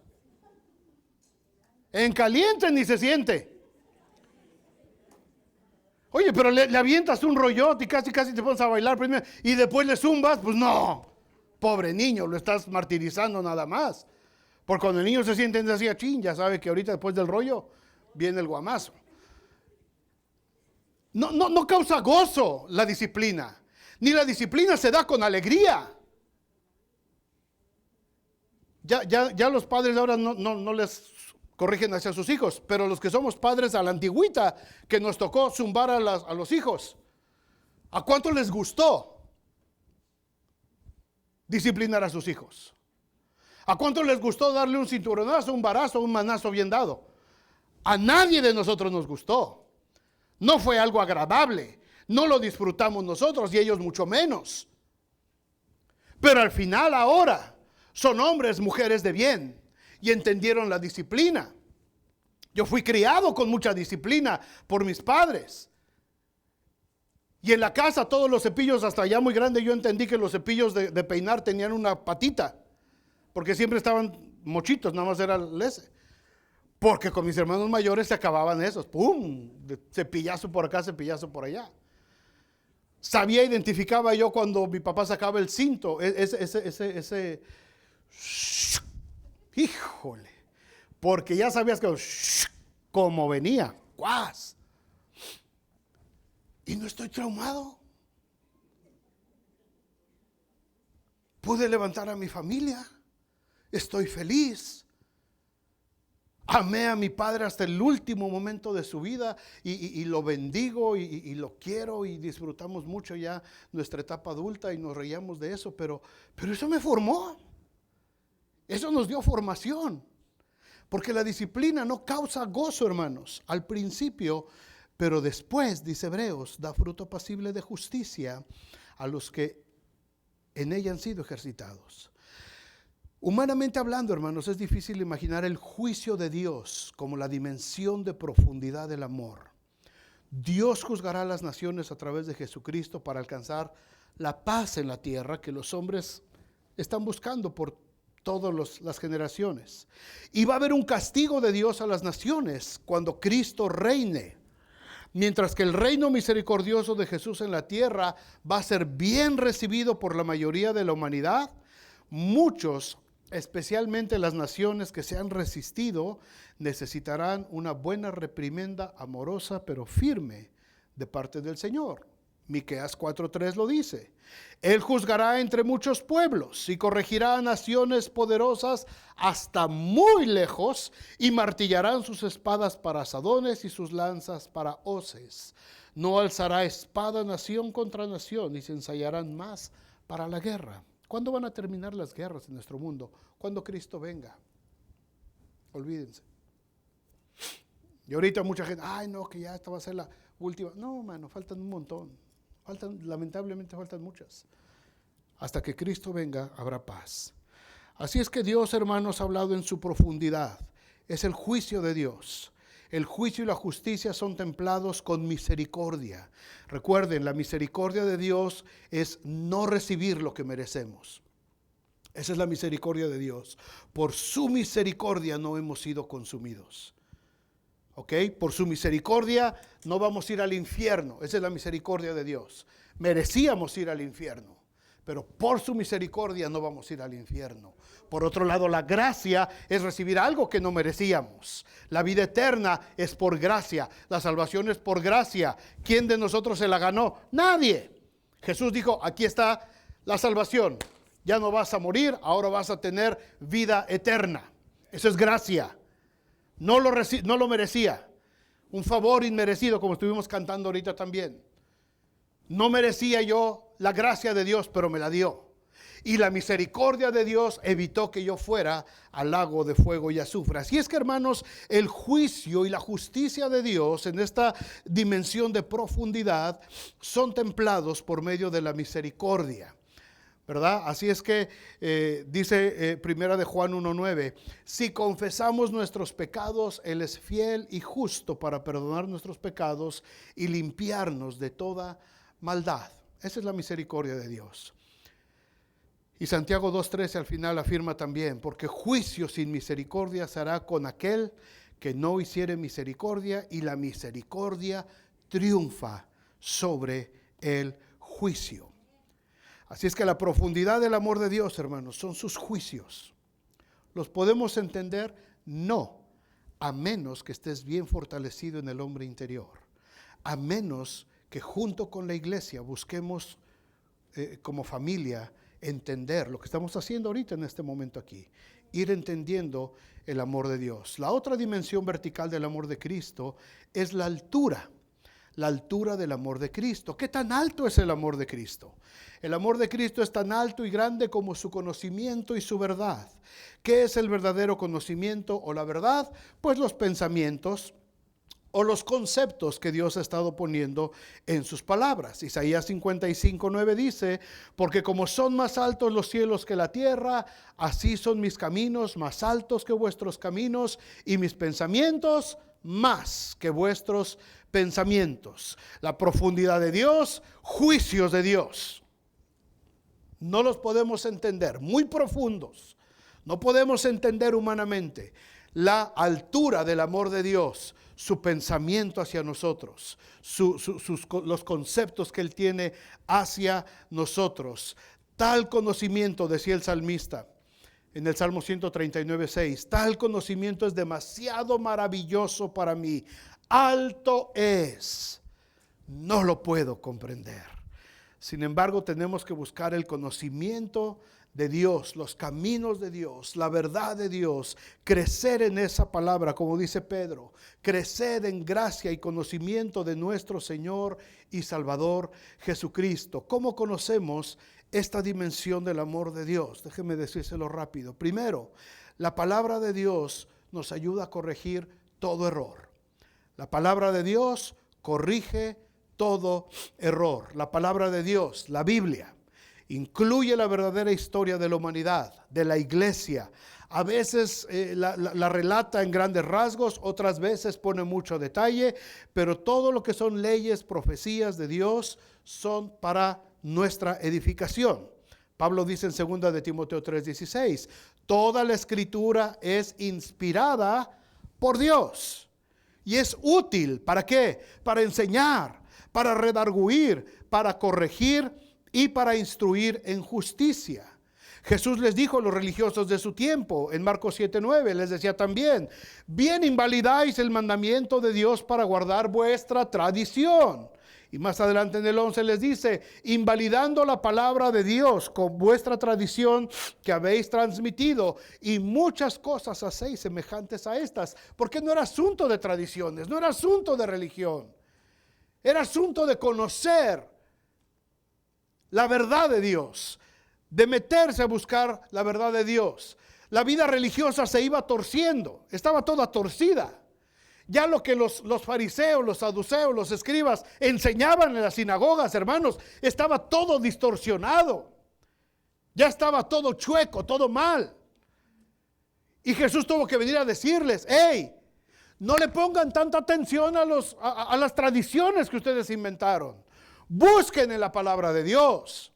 En caliente ni se siente. Oye, pero le avientas un rollote y casi te pones a bailar primero y después le zumbas, pues no. Pobre niño, lo estás martirizando nada más. Porque cuando el niño se siente así a chin, ya sabe que ahorita después del rollo viene el guamazo. No causa gozo la disciplina. Ni la disciplina se da con alegría. Ya los padres ahora no les corrigen hacia sus hijos, pero los que somos padres a la antigüita, que nos tocó zumbar a los hijos, ¿a cuánto les gustó disciplinar a sus hijos? ¿A cuánto les gustó darle un cinturonazo, un varazo, un manazo bien dado? A nadie de nosotros nos gustó. No fue algo agradable. No lo disfrutamos nosotros y ellos mucho menos. Pero al final ahora son hombres, mujeres de bien y entendieron la disciplina. Yo fui criado con mucha disciplina por mis padres. Y en la casa todos los cepillos, hasta allá muy grande, yo entendí que los cepillos de peinar tenían una patita. Porque siempre estaban mochitos, nada más era el ese. Porque con mis hermanos mayores se acababan esos. ¡Pum! De cepillazo por acá, cepillazo por allá. Identificaba yo cuando mi papá sacaba el cinto. Ese híjole. Porque ya sabías que como venía. ¡Guas! Y no estoy traumado. Pude levantar a mi familia. Estoy feliz. Amé a mi padre hasta el último momento de su vida y lo bendigo y lo quiero y disfrutamos mucho ya nuestra etapa adulta y nos reíamos de eso, pero eso me formó. Eso nos dio formación. Porque la disciplina no causa gozo, hermanos, al principio, pero después, dice Hebreos, da fruto apacible de justicia a los que en ella han sido ejercitados. Humanamente hablando, hermanos, es difícil imaginar el juicio de Dios como la dimensión de profundidad del amor. Dios juzgará a las naciones a través de Jesucristo para alcanzar la paz en la tierra que los hombres están buscando por todas las generaciones. Y va a haber un castigo de Dios a las naciones cuando Cristo reine. Mientras que el reino misericordioso de Jesús en la tierra va a ser bien recibido por la mayoría de la humanidad, muchos, especialmente las naciones que se han resistido, necesitarán una buena reprimenda amorosa pero firme de parte del Señor. Miqueas 4:3 lo dice. Él juzgará entre muchos pueblos y corregirá a naciones poderosas hasta muy lejos y martillarán sus espadas para asadones y sus lanzas para hoces. No alzará espada nación contra nación y se ensayarán más para la guerra. ¿Cuándo van a terminar las guerras en nuestro mundo? Cuando Cristo venga. Olvídense. Y ahorita mucha gente, ay no, que ya esta va a ser la última. No, mano, faltan un montón. Lamentablemente faltan muchas. Hasta que Cristo venga, habrá paz. Así es que Dios, hermanos, ha hablado en su profundidad. Es el juicio de Dios. El juicio y la justicia son templados con misericordia. Recuerden, la misericordia de Dios es no recibir lo que merecemos. Esa es la misericordia de Dios. Por su misericordia no hemos sido consumidos. ¿Ok? Por su misericordia no vamos a ir al infierno. Esa es la misericordia de Dios. Merecíamos ir al infierno, pero por su misericordia no vamos a ir al infierno. Por otro lado, la gracia es recibir algo que no merecíamos. La vida eterna es por gracia. La salvación es por gracia. ¿Quién de nosotros se la ganó? Nadie. Jesús dijo, aquí está la salvación. Ya no vas a morir, ahora vas a tener vida eterna. Eso es gracia. No lo merecía. Un favor inmerecido, como estuvimos cantando ahorita también. No merecía yo la gracia de Dios, pero me la dio. Y la misericordia de Dios evitó que yo fuera al lago de fuego y azufre. Así es que, hermanos, el juicio y la justicia de Dios en esta dimensión de profundidad son templados por medio de la misericordia. ¿verdad? Así es que dice Primera de Juan 1:9, si confesamos nuestros pecados, Él es fiel y justo para perdonar nuestros pecados y limpiarnos de toda maldad. Esa es la misericordia de Dios. Y Santiago 2:13 al final afirma también, porque juicio sin misericordia se hará con aquel que no hiciere misericordia, y la misericordia triunfa sobre el juicio. Así es que la profundidad del amor de Dios, hermanos, son sus juicios. ¿Los podemos entender? No, a menos que estés bien fortalecido en el hombre interior. A menos que junto con la iglesia busquemos como familia entender lo que estamos haciendo ahorita en este momento aquí. Ir entendiendo el amor de Dios. La otra dimensión vertical del amor de Cristo es la altura. La altura del amor de Cristo. ¿Qué tan alto es el amor de Cristo? El amor de Cristo es tan alto y grande como su conocimiento y su verdad. ¿Qué es el verdadero conocimiento o la verdad? Pues los pensamientos o los conceptos que Dios ha estado poniendo en sus palabras. Isaías 55:9 dice, porque como son más altos los cielos que la tierra, así son mis caminos más altos que vuestros caminos y mis pensamientos más que vuestros pensamientos. La profundidad de Dios, juicios de Dios. No los podemos entender, muy profundos. No podemos entender humanamente la altura del amor de Dios, su pensamiento hacia nosotros, los conceptos que Él tiene hacia nosotros. Tal conocimiento, decía el salmista en el Salmo 139:6, tal conocimiento es demasiado maravilloso para mí, alto es, no lo puedo comprender. Sin embargo, tenemos que buscar el conocimiento de Dios, los caminos de Dios, la verdad de Dios, crecer en esa palabra, como dice Pedro, crecer en gracia y conocimiento de nuestro Señor y Salvador Jesucristo. ¿Cómo conocemos esta dimensión del amor de Dios? Déjeme decírselo rápido. Primero, la palabra de Dios nos ayuda a corregir todo error. La palabra de Dios corrige todo error. La palabra de Dios, la Biblia, incluye la verdadera historia de la humanidad, de la iglesia. A veces la relata en grandes rasgos, otras veces pone mucho detalle, pero todo lo que son leyes, profecías de Dios son para nuestra edificación. Pablo dice en 2 de Timoteo 3:16, toda la escritura es inspirada por Dios y es útil, ¿para qué? Para enseñar, para redarguir, para corregir y para instruir en justicia. Jesús les dijo a los religiosos de su tiempo, en Marcos 7:9, les decía también, bien invalidáis el mandamiento de Dios para guardar vuestra tradición. Y más adelante en el 11 les dice, invalidando la palabra de Dios con vuestra tradición que habéis transmitido, y muchas cosas hacéis semejantes a estas, porque no era asunto de tradiciones, no era asunto de religión, era asunto de conocer la verdad de Dios, de meterse a buscar la verdad de Dios. La vida religiosa se iba torciendo, estaba toda torcida. Ya lo que los fariseos, los saduceos, los escribas enseñaban en las sinagogas, hermanos, estaba todo distorsionado. Ya estaba todo chueco, todo mal. Y Jesús tuvo que venir a decirles, hey, no le pongan tanta atención a las tradiciones que ustedes inventaron. Busquen en la palabra de Dios.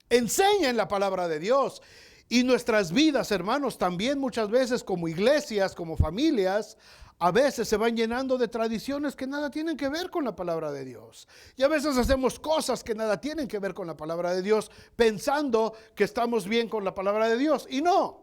Enseñen la palabra de Dios. Y nuestras vidas, hermanos, también muchas veces como iglesias, como familias, a veces se van llenando de tradiciones que nada tienen que ver con la palabra de Dios. Y a veces hacemos cosas que nada tienen que ver con la palabra de Dios, pensando que estamos bien con la palabra de Dios. Y no.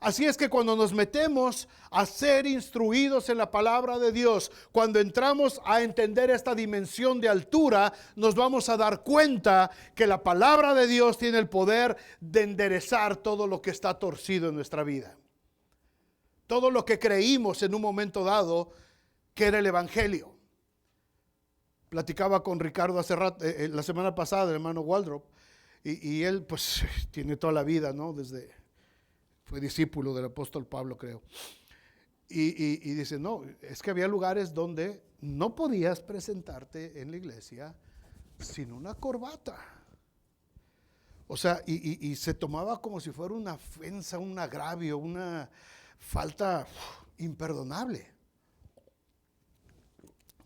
Así es que cuando nos metemos a ser instruidos en la palabra de Dios, cuando entramos a entender esta dimensión de altura, nos vamos a dar cuenta que la palabra de Dios tiene el poder de enderezar todo lo que está torcido en nuestra vida. Todo lo que creímos en un momento dado que era el evangelio. Platicaba con Ricardo hace rato, la semana pasada, el hermano Waldrop, y él pues tiene toda la vida, ¿no? Fue discípulo del apóstol Pablo, creo. Y dice, no, es que había lugares donde no podías presentarte en la iglesia sin una corbata. O sea, y se tomaba como si fuera una ofensa, un agravio, una falta imperdonable.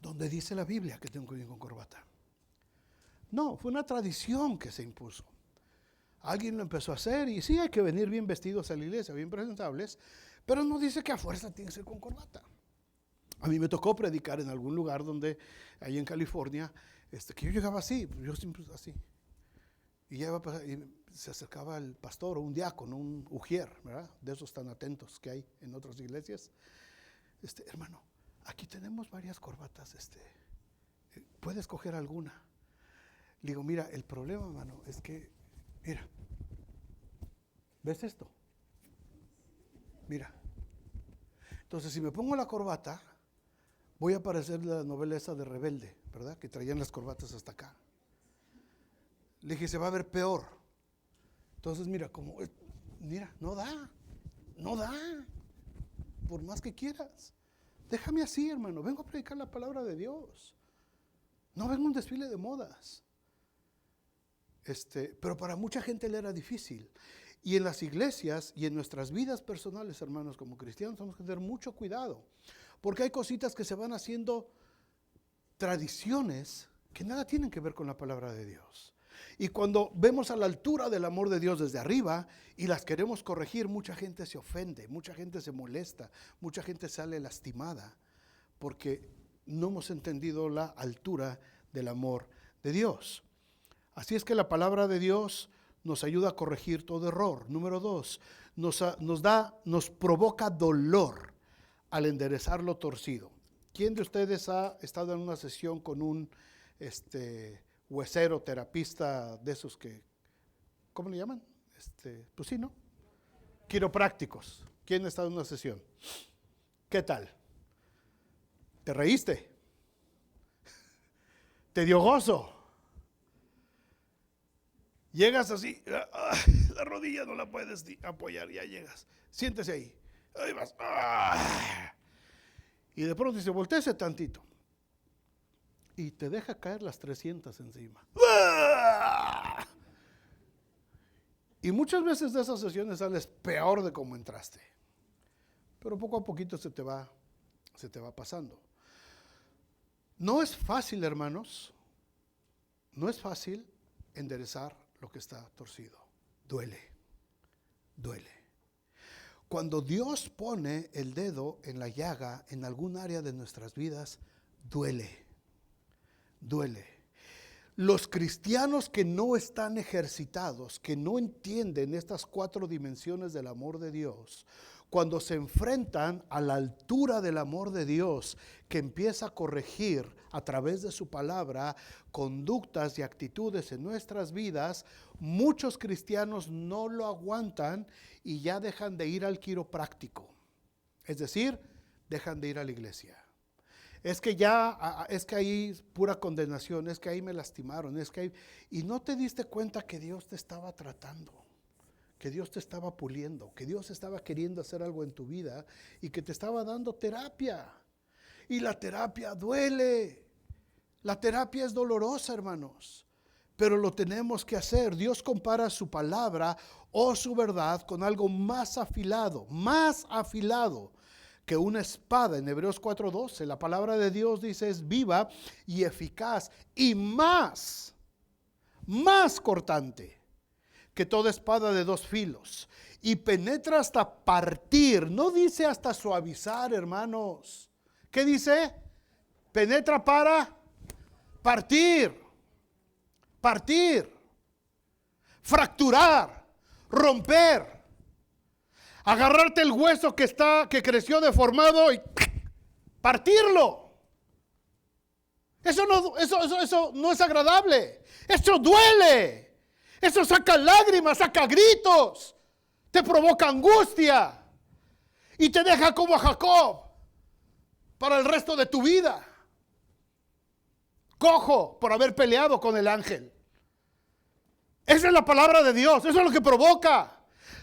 ¿Dónde dice la Biblia que tengo que ir con corbata? No, fue una tradición que se impuso. Alguien lo empezó a hacer y sí hay que venir bien vestidos a la iglesia, bien presentables, pero no dice que a fuerza tiene que ser con corbata. A mí me tocó predicar en algún lugar donde, ahí en California, que yo llegaba así, yo siempre así. Y ya iba a pasar, y se acercaba el pastor o un diácono, un ujier, ¿verdad? De esos tan atentos que hay en otras iglesias. Hermano, aquí tenemos varias corbatas, ¿puede escoger alguna? Le digo, mira, el problema, hermano, es que, mira, ¿ves esto? Mira. Entonces, si me pongo la corbata, voy a parecer la novela esa de Rebelde, ¿verdad? Que traían las corbatas hasta acá. Le dije, se va a ver peor. Entonces, mira, no da, por más que quieras. Déjame así, hermano, vengo a predicar la palabra de Dios. No vengo a un desfile de modas. Pero para mucha gente le era difícil. Y en las iglesias y en nuestras vidas personales, hermanos, como cristianos, tenemos que tener mucho cuidado. Porque hay cositas que se van haciendo tradiciones que nada tienen que ver con la palabra de Dios. Y cuando vemos a la altura del amor de Dios desde arriba y las queremos corregir, mucha gente se ofende, mucha gente se molesta, mucha gente sale lastimada porque no hemos entendido la altura del amor de Dios. Así es que la palabra de Dios nos ayuda a corregir todo error. Número 2, nos provoca dolor al enderezar lo torcido. ¿Quién de ustedes ha estado en una sesión con un huesero, terapista de esos que, ¿cómo le llaman? Pues sí, ¿no? Quiroprácticos. ¿Quién ha estado en una sesión? ¿Qué tal? ¿Te reíste? ¿Te dio gozo? Llegas así, la rodilla no la puedes apoyar, ya llegas. Siéntese ahí. Ahí vas. Y de pronto dice, voltéese tantito. Y te deja caer las 300 encima. Y muchas veces de esas sesiones sales peor de como entraste. Pero poco a poquito se te va pasando. No es fácil, hermanos. No es fácil enderezar lo que está torcido. Duele. Cuando Dios pone el dedo en la llaga en algún área de nuestras vidas, duele. Los cristianos que no están ejercitados, que no entienden estas 4 dimensiones del amor de Dios, cuando se enfrentan a la altura del amor de Dios, que empieza a corregir a través de su palabra conductas y actitudes en nuestras vidas, muchos cristianos no lo aguantan y ya dejan de ir al quiropráctico. Es decir, dejan de ir a la iglesia. Es que ahí pura condenación, es que ahí me lastimaron, y no te diste cuenta que Dios te estaba tratando, que Dios te estaba puliendo, que Dios estaba queriendo hacer algo en tu vida y que te estaba dando terapia. Y la terapia duele, la terapia es dolorosa, hermanos, pero lo tenemos que hacer. Dios compara su palabra o su verdad con algo más afilado que una espada. En Hebreos 4:12, la palabra de Dios dice es viva y eficaz y más cortante que toda espada de 2 filos y penetra hasta partir. No dice hasta suavizar, hermanos. ¿Qué dice? Penetra para partir, fracturar, romper. Agarrarte el hueso que creció deformado y partirlo. Eso no es agradable. Eso duele. Eso saca lágrimas, saca gritos. Te provoca angustia. Y te deja como a Jacob para el resto de tu vida. Cojo por haber peleado con el ángel. Esa es la palabra de Dios. Eso es lo que provoca.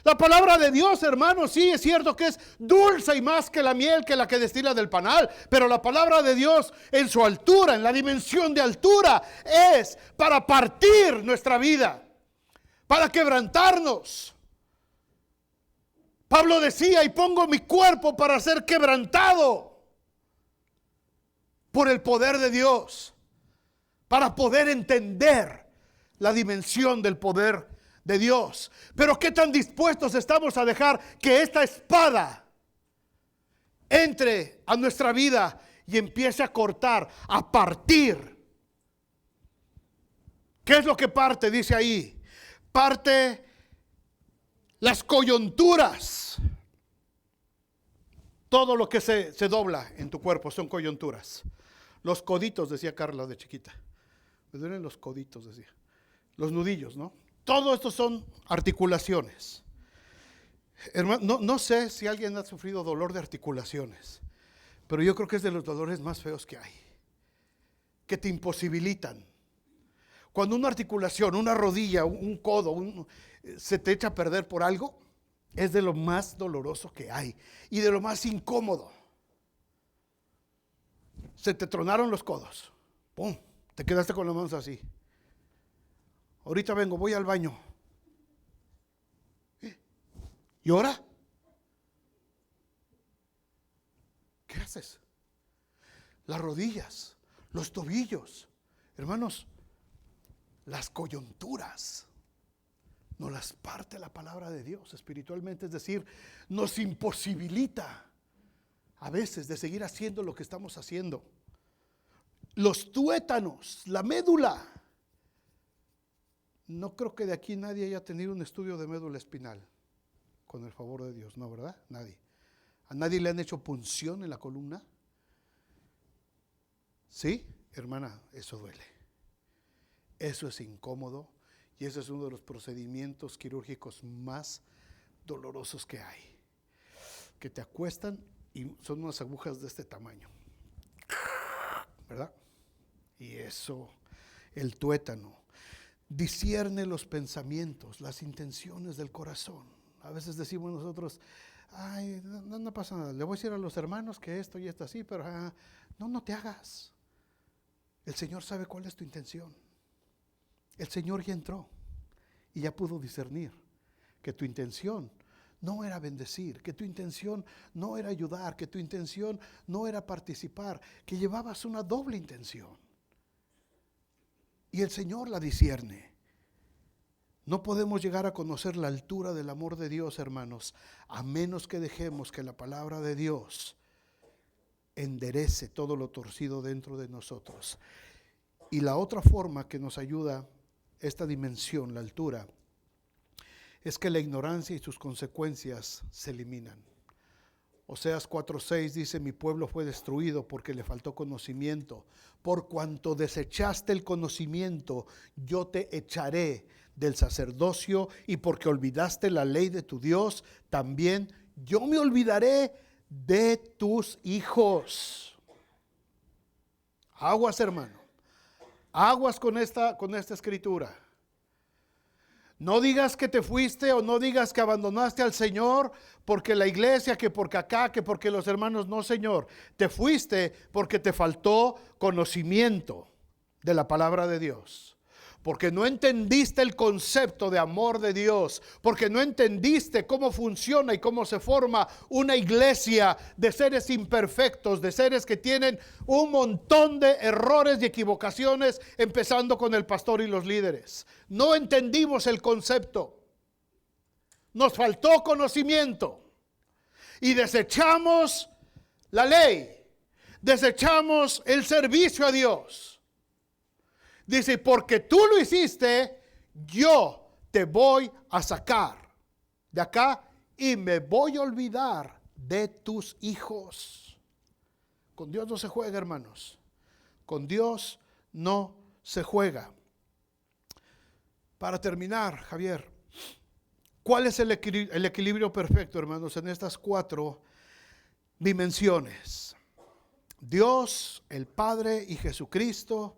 La palabra de Dios, hermanos, sí es cierto que es dulce y más que la miel, que la que destila del panal, pero la palabra de Dios en su altura, en la dimensión de altura, es para partir nuestra vida, para quebrantarnos. Pablo decía, y pongo mi cuerpo para ser quebrantado por el poder de Dios, para poder entender la dimensión del poder de Dios. Pero qué tan dispuestos estamos a dejar que esta espada entre a nuestra vida y empiece a cortar, a partir. ¿Qué es lo que parte? Dice ahí, parte las coyunturas. Todo lo que se dobla en tu cuerpo son coyunturas. Los coditos, decía Carla de chiquita. Me duelen los coditos, decía. Los nudillos, ¿no? Todo esto son articulaciones. Hermano, no sé si alguien ha sufrido dolor de articulaciones, pero yo creo que es de los dolores más feos que hay, que te imposibilitan. Cuando una articulación, una rodilla, un codo, se te echa a perder por algo, es de lo más doloroso que hay y de lo más incómodo. Se te tronaron los codos, ¡pum!, te quedaste con las manos así. Ahorita vengo, voy al baño. ¿Y ahora? ¿Qué haces? Las rodillas, los tobillos, hermanos, las coyunturas nos las parte la palabra de Dios espiritualmente, es decir, nos imposibilita a veces de seguir haciendo lo que estamos haciendo. Los tuétanos, la médula. No creo que de aquí nadie haya tenido un estudio de médula espinal, con el favor de Dios, ¿no, verdad? Nadie. ¿A nadie le han hecho punción en la columna? ¿Sí? Hermana, eso duele. Eso es incómodo y ese es uno de los procedimientos quirúrgicos más dolorosos que hay. Que te acuestan y son unas agujas de este tamaño, ¿verdad? Y eso, el tuétano, discierne los pensamientos, las intenciones del corazón. A veces decimos nosotros, ay, no pasa nada, le voy a decir a los hermanos que esto y esto así, pero no te hagas. El Señor sabe cuál es tu intención. El Señor ya entró y ya pudo discernir que tu intención no era bendecir, que tu intención no era ayudar, que tu intención no era participar, que llevabas una doble intención. Y el Señor la discierne. No podemos llegar a conocer la altura del amor de Dios, hermanos, a menos que dejemos que la palabra de Dios enderece todo lo torcido dentro de nosotros. Y la otra forma que nos ayuda esta dimensión, la altura, es que la ignorancia y sus consecuencias se eliminan. Oseas 4:6 dice, mi pueblo fue destruido porque le faltó conocimiento. Por cuanto desechaste el conocimiento, yo te echaré del sacerdocio, y porque olvidaste la ley de tu Dios, también yo me olvidaré de tus hijos. Aguas, hermano. Aguas con esta escritura. No digas que te fuiste o no digas que abandonaste al Señor porque la iglesia, que porque acá, que porque los hermanos. No, Señor, te fuiste porque te faltó conocimiento de la palabra de Dios. Porque no entendiste el concepto de amor de Dios, porque no entendiste cómo funciona y cómo se forma una iglesia de seres imperfectos, de seres que tienen un montón de errores y equivocaciones, empezando con el pastor y los líderes. No entendimos el concepto, nos faltó conocimiento y desechamos la ley, desechamos el servicio a Dios. Dice, porque tú lo hiciste, yo te voy a sacar de acá y me voy a olvidar de tus hijos. Con Dios no se juega, hermanos. Con Dios no se juega. Para terminar, Javier, ¿cuál es el equilibrio perfecto, hermanos, en estas 4 dimensiones? Dios, el Padre y Jesucristo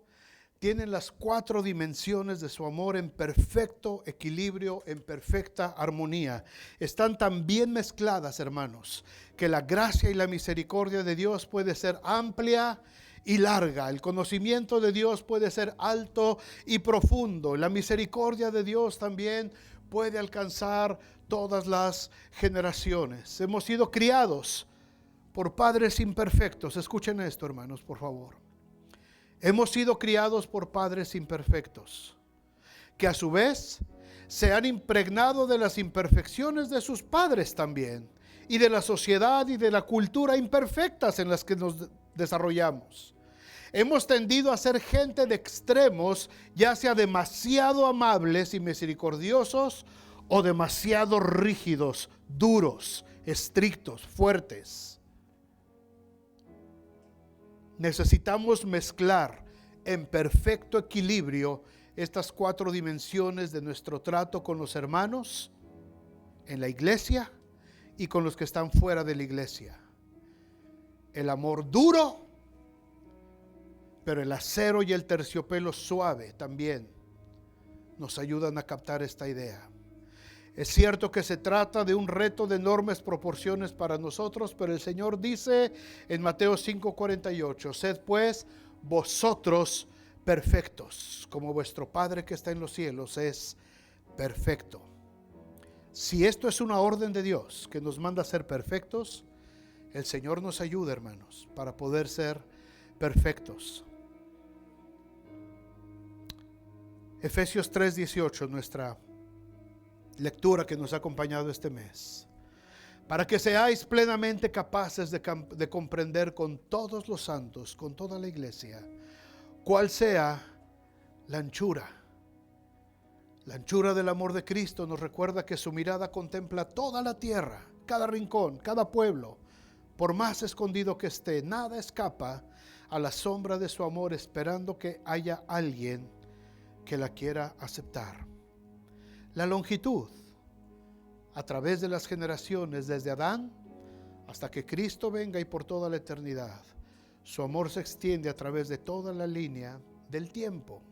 tienen las 4 dimensiones de su amor en perfecto equilibrio, en perfecta armonía. Están tan bien mezcladas, hermanos, que la gracia y la misericordia de Dios puede ser amplia y larga. El conocimiento de Dios puede ser alto y profundo. La misericordia de Dios también puede alcanzar todas las generaciones. Hemos sido criados por padres imperfectos. Escuchen esto, hermanos, por favor. Hemos sido criados por padres imperfectos, que a su vez se han impregnado de las imperfecciones de sus padres también, y de la sociedad y de la cultura imperfectas en las que nos desarrollamos. Hemos tendido a ser gente de extremos, ya sea demasiado amables y misericordiosos o demasiado rígidos, duros, estrictos, fuertes. Necesitamos mezclar en perfecto equilibrio estas 4 dimensiones de nuestro trato con los hermanos en la iglesia y con los que están fuera de la iglesia. El amor duro, pero el acero y el terciopelo suave también nos ayudan a captar esta idea. Es cierto que se trata de un reto de enormes proporciones para nosotros, pero el Señor dice en Mateo 5:48, sed pues vosotros perfectos, como vuestro Padre que está en los cielos es perfecto. Si esto es una orden de Dios que nos manda a ser perfectos, el Señor nos ayuda, hermanos, para poder ser perfectos. Efesios 3:18, nuestra lectura que nos ha acompañado este mes. Para que seáis plenamente capaces de comprender con todos los santos, con toda la iglesia, cuál sea la anchura. La anchura del amor de Cristo nos recuerda que su mirada contempla toda la tierra, cada rincón, cada pueblo. Por más escondido que esté, nada escapa a la sombra de su amor, esperando que haya alguien que la quiera aceptar. La longitud, a través de las generaciones, desde Adán hasta que Cristo venga y por toda la eternidad, su amor se extiende a través de toda la línea del tiempo.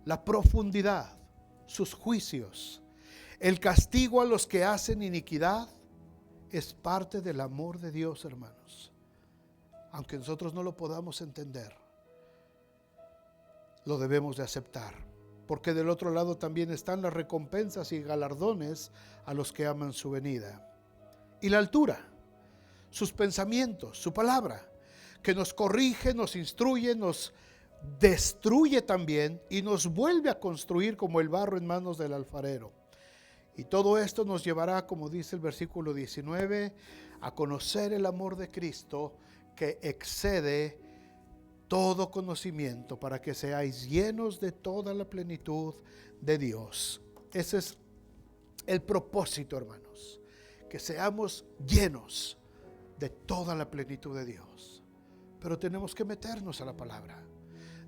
La profundidad, sus juicios, el castigo a los que hacen iniquidad, es parte del amor de Dios, hermanos. Aunque nosotros no lo podamos entender, lo debemos de aceptar, porque del otro lado también están las recompensas y galardones a los que aman su venida. Y la altura, sus pensamientos, su palabra, que nos corrige, nos instruye, nos destruye también y nos vuelve a construir como el barro en manos del alfarero. Y todo esto nos llevará, como dice el versículo 19, a conocer el amor de Cristo que excede todo conocimiento, para que seáis llenos de toda la plenitud de Dios. Ese es el propósito, hermanos, que seamos llenos de toda la plenitud de Dios. Pero tenemos que meternos a la palabra.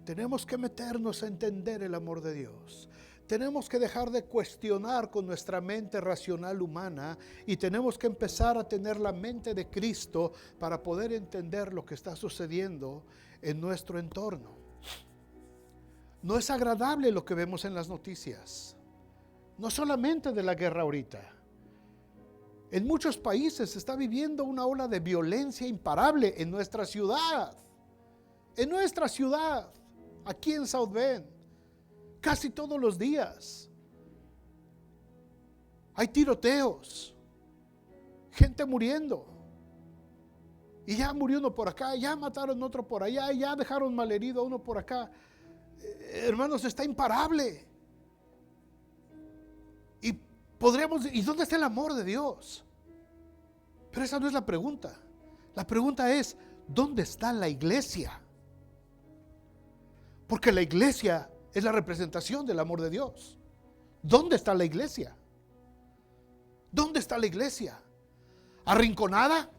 Tenemos que meternos a entender el amor de Dios. Tenemos que dejar de cuestionar con nuestra mente racional humana y tenemos que empezar a tener la mente de Cristo para poder entender lo que está sucediendo en nuestro entorno. No es agradable lo que vemos en las noticias, no solamente de la guerra ahorita. En muchos países se está viviendo una ola de violencia imparable en nuestra ciudad. En nuestra ciudad, aquí en South Bend, casi todos los días hay tiroteos, gente muriendo. Y ya murió uno por acá, ya mataron otro por allá, ya dejaron malherido a uno por acá. Hermanos, está imparable. ¿Y dónde está el amor de Dios? Pero esa no es la pregunta. La pregunta es, ¿dónde está la iglesia? Porque la iglesia es la representación del amor de Dios. ¿Dónde está la iglesia? ¿Dónde está la iglesia? ¿Arrinconada?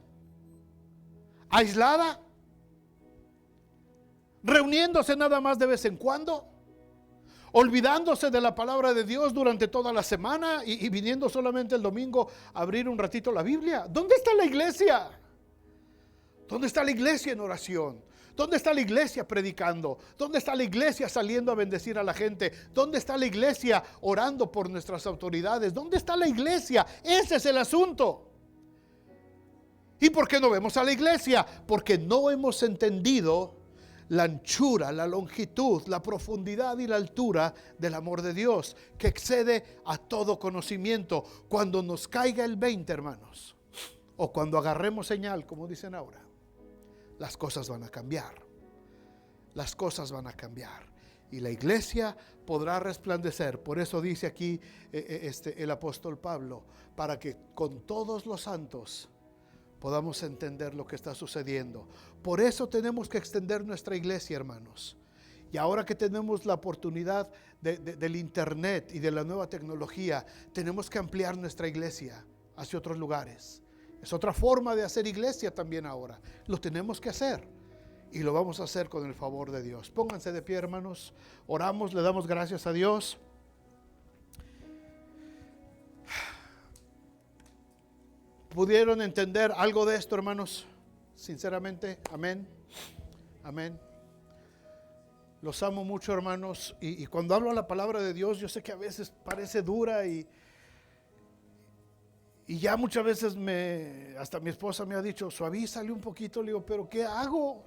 ¿Aislada? ¿Reuniéndose nada más de vez en cuando? ¿Olvidándose de la palabra de Dios durante toda la semana y viniendo solamente el domingo a abrir un ratito la Biblia? ¿Dónde está la iglesia? ¿Dónde está la iglesia en oración? ¿Dónde está la iglesia predicando? ¿Dónde está la iglesia saliendo a bendecir a la gente? ¿Dónde está la iglesia orando por nuestras autoridades? ¿Dónde está la iglesia? Ese es el asunto. ¿Y por qué no vemos a la iglesia? Porque no hemos entendido la anchura, la longitud, la profundidad y la altura del amor de Dios, que excede a todo conocimiento. Cuando nos caiga el 20, hermanos, o cuando agarremos señal, como dicen ahora, las cosas van a cambiar. Las cosas van a cambiar. Y la iglesia podrá resplandecer. Por eso dice aquí el apóstol Pablo, para que con todos los santos podamos entender lo que está sucediendo. Por eso tenemos que extender nuestra iglesia, hermanos. Y ahora que tenemos la oportunidad del internet y de la nueva tecnología, tenemos que ampliar nuestra iglesia hacia otros lugares. Es otra forma de hacer iglesia también ahora. Lo tenemos que hacer. Y lo vamos a hacer con el favor de Dios. Pónganse de pie, hermanos. Oramos, le damos gracias a Dios. ¿Pudieron entender algo de esto, hermanos? Sinceramente, amén. Amén. Los amo mucho, hermanos. Y cuando hablo la palabra de Dios, yo sé que a veces parece dura y ya muchas veces hasta mi esposa me ha dicho, suavízale un poquito. Le digo, pero ¿qué hago?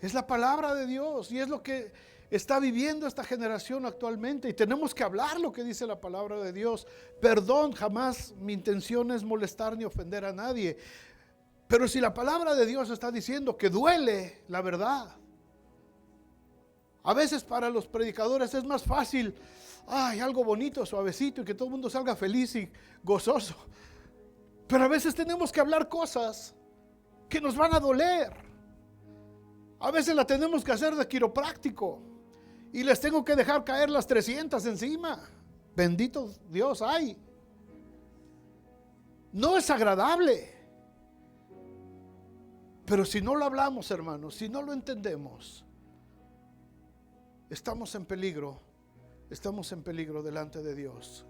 Es la palabra de Dios y es lo que está viviendo esta generación actualmente. Y tenemos que hablar lo que dice la palabra de Dios. Perdón, jamás mi intención es molestar ni ofender a nadie. Pero si la palabra de Dios está diciendo que duele la verdad. A veces para los predicadores es más fácil, algo bonito, suavecito y que todo el mundo salga feliz y gozoso. Pero a veces tenemos que hablar cosas que nos van a doler. A veces la tenemos que hacer de quiropráctico y les tengo que dejar caer las 300 encima. Bendito Dios, no es agradable. Pero si no lo hablamos, hermanos, si no lo entendemos, estamos en peligro delante de Dios.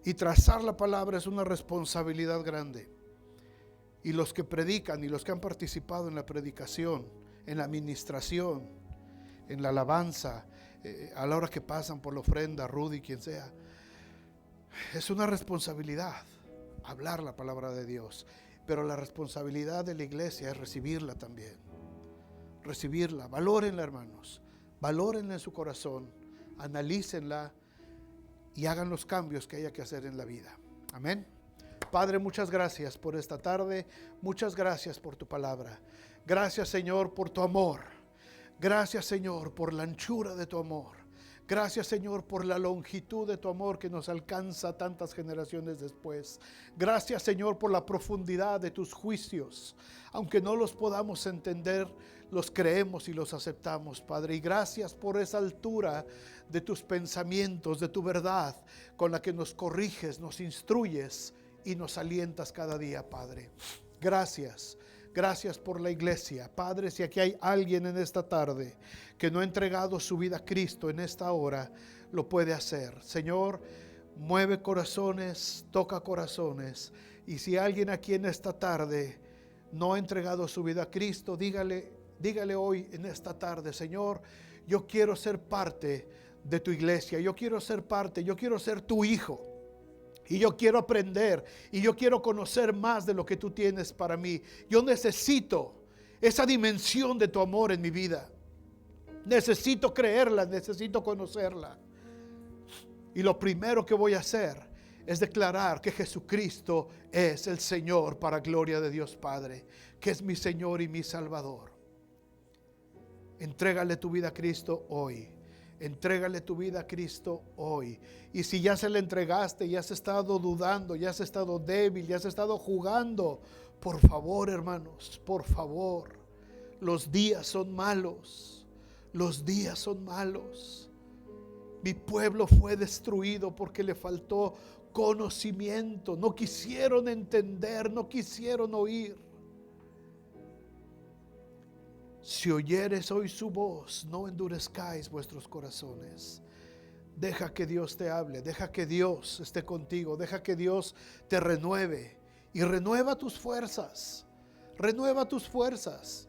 Y trazar la palabra es una responsabilidad grande. Y los que predican y los que han participado en la predicación, en la administración, en la alabanza, a la hora que pasan por la ofrenda, Rudy, quien sea, es una responsabilidad hablar la palabra de Dios. Pero la responsabilidad de la iglesia es recibirla también. Recibirla, valórenla, hermanos, valórenla en su corazón, analícenla y hagan los cambios que haya que hacer en la vida. Amén. Padre, muchas gracias por esta tarde, muchas gracias por tu palabra. Gracias, Señor, por tu amor. Gracias, Señor, por la anchura de tu amor. Gracias, Señor, por la longitud de tu amor que nos alcanza tantas generaciones después. Gracias, Señor, por la profundidad de tus juicios. Aunque no los podamos entender, los creemos y los aceptamos, Padre. Y gracias por esa altura de tus pensamientos, de tu verdad, con la que nos corriges, nos instruyes y nos alientas cada día, Padre. Gracias. Gracias por la iglesia. Padre, si aquí hay alguien en esta tarde que no ha entregado su vida a Cristo en esta hora, lo puede hacer. Señor, mueve corazones, toca corazones. Y si alguien aquí en esta tarde no ha entregado su vida a Cristo, dígale hoy en esta tarde, Señor, yo quiero ser parte de tu iglesia. Yo quiero ser parte, yo quiero ser tu hijo. Y yo quiero aprender y yo quiero conocer más de lo que tú tienes para mí. Yo necesito esa dimensión de tu amor en mi vida. Necesito creerla, necesito conocerla. Y lo primero que voy a hacer es declarar que Jesucristo es el Señor para gloria de Dios Padre, que es mi Señor y mi Salvador. Entrégale tu vida a Cristo hoy. Entrégale tu vida a Cristo hoy. Y si ya se la entregaste, ya has estado dudando, ya has estado débil, ya has estado jugando, por favor, hermanos, por favor, los días son malos. Los días son malos. Mi pueblo fue destruido porque le faltó conocimiento. No quisieron entender, no quisieron oír. Si oyeres hoy su voz, no endurezcáis vuestros corazones. Deja que Dios te hable, deja que Dios esté contigo, deja que Dios te renueve y renueva tus fuerzas. Renueva tus fuerzas.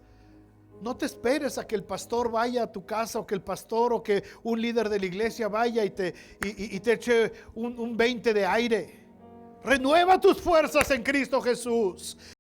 No te esperes a que el pastor vaya a tu casa o que el pastor o que un líder de la iglesia vaya y te eche un 20 de aire. Renueva tus fuerzas en Cristo Jesús.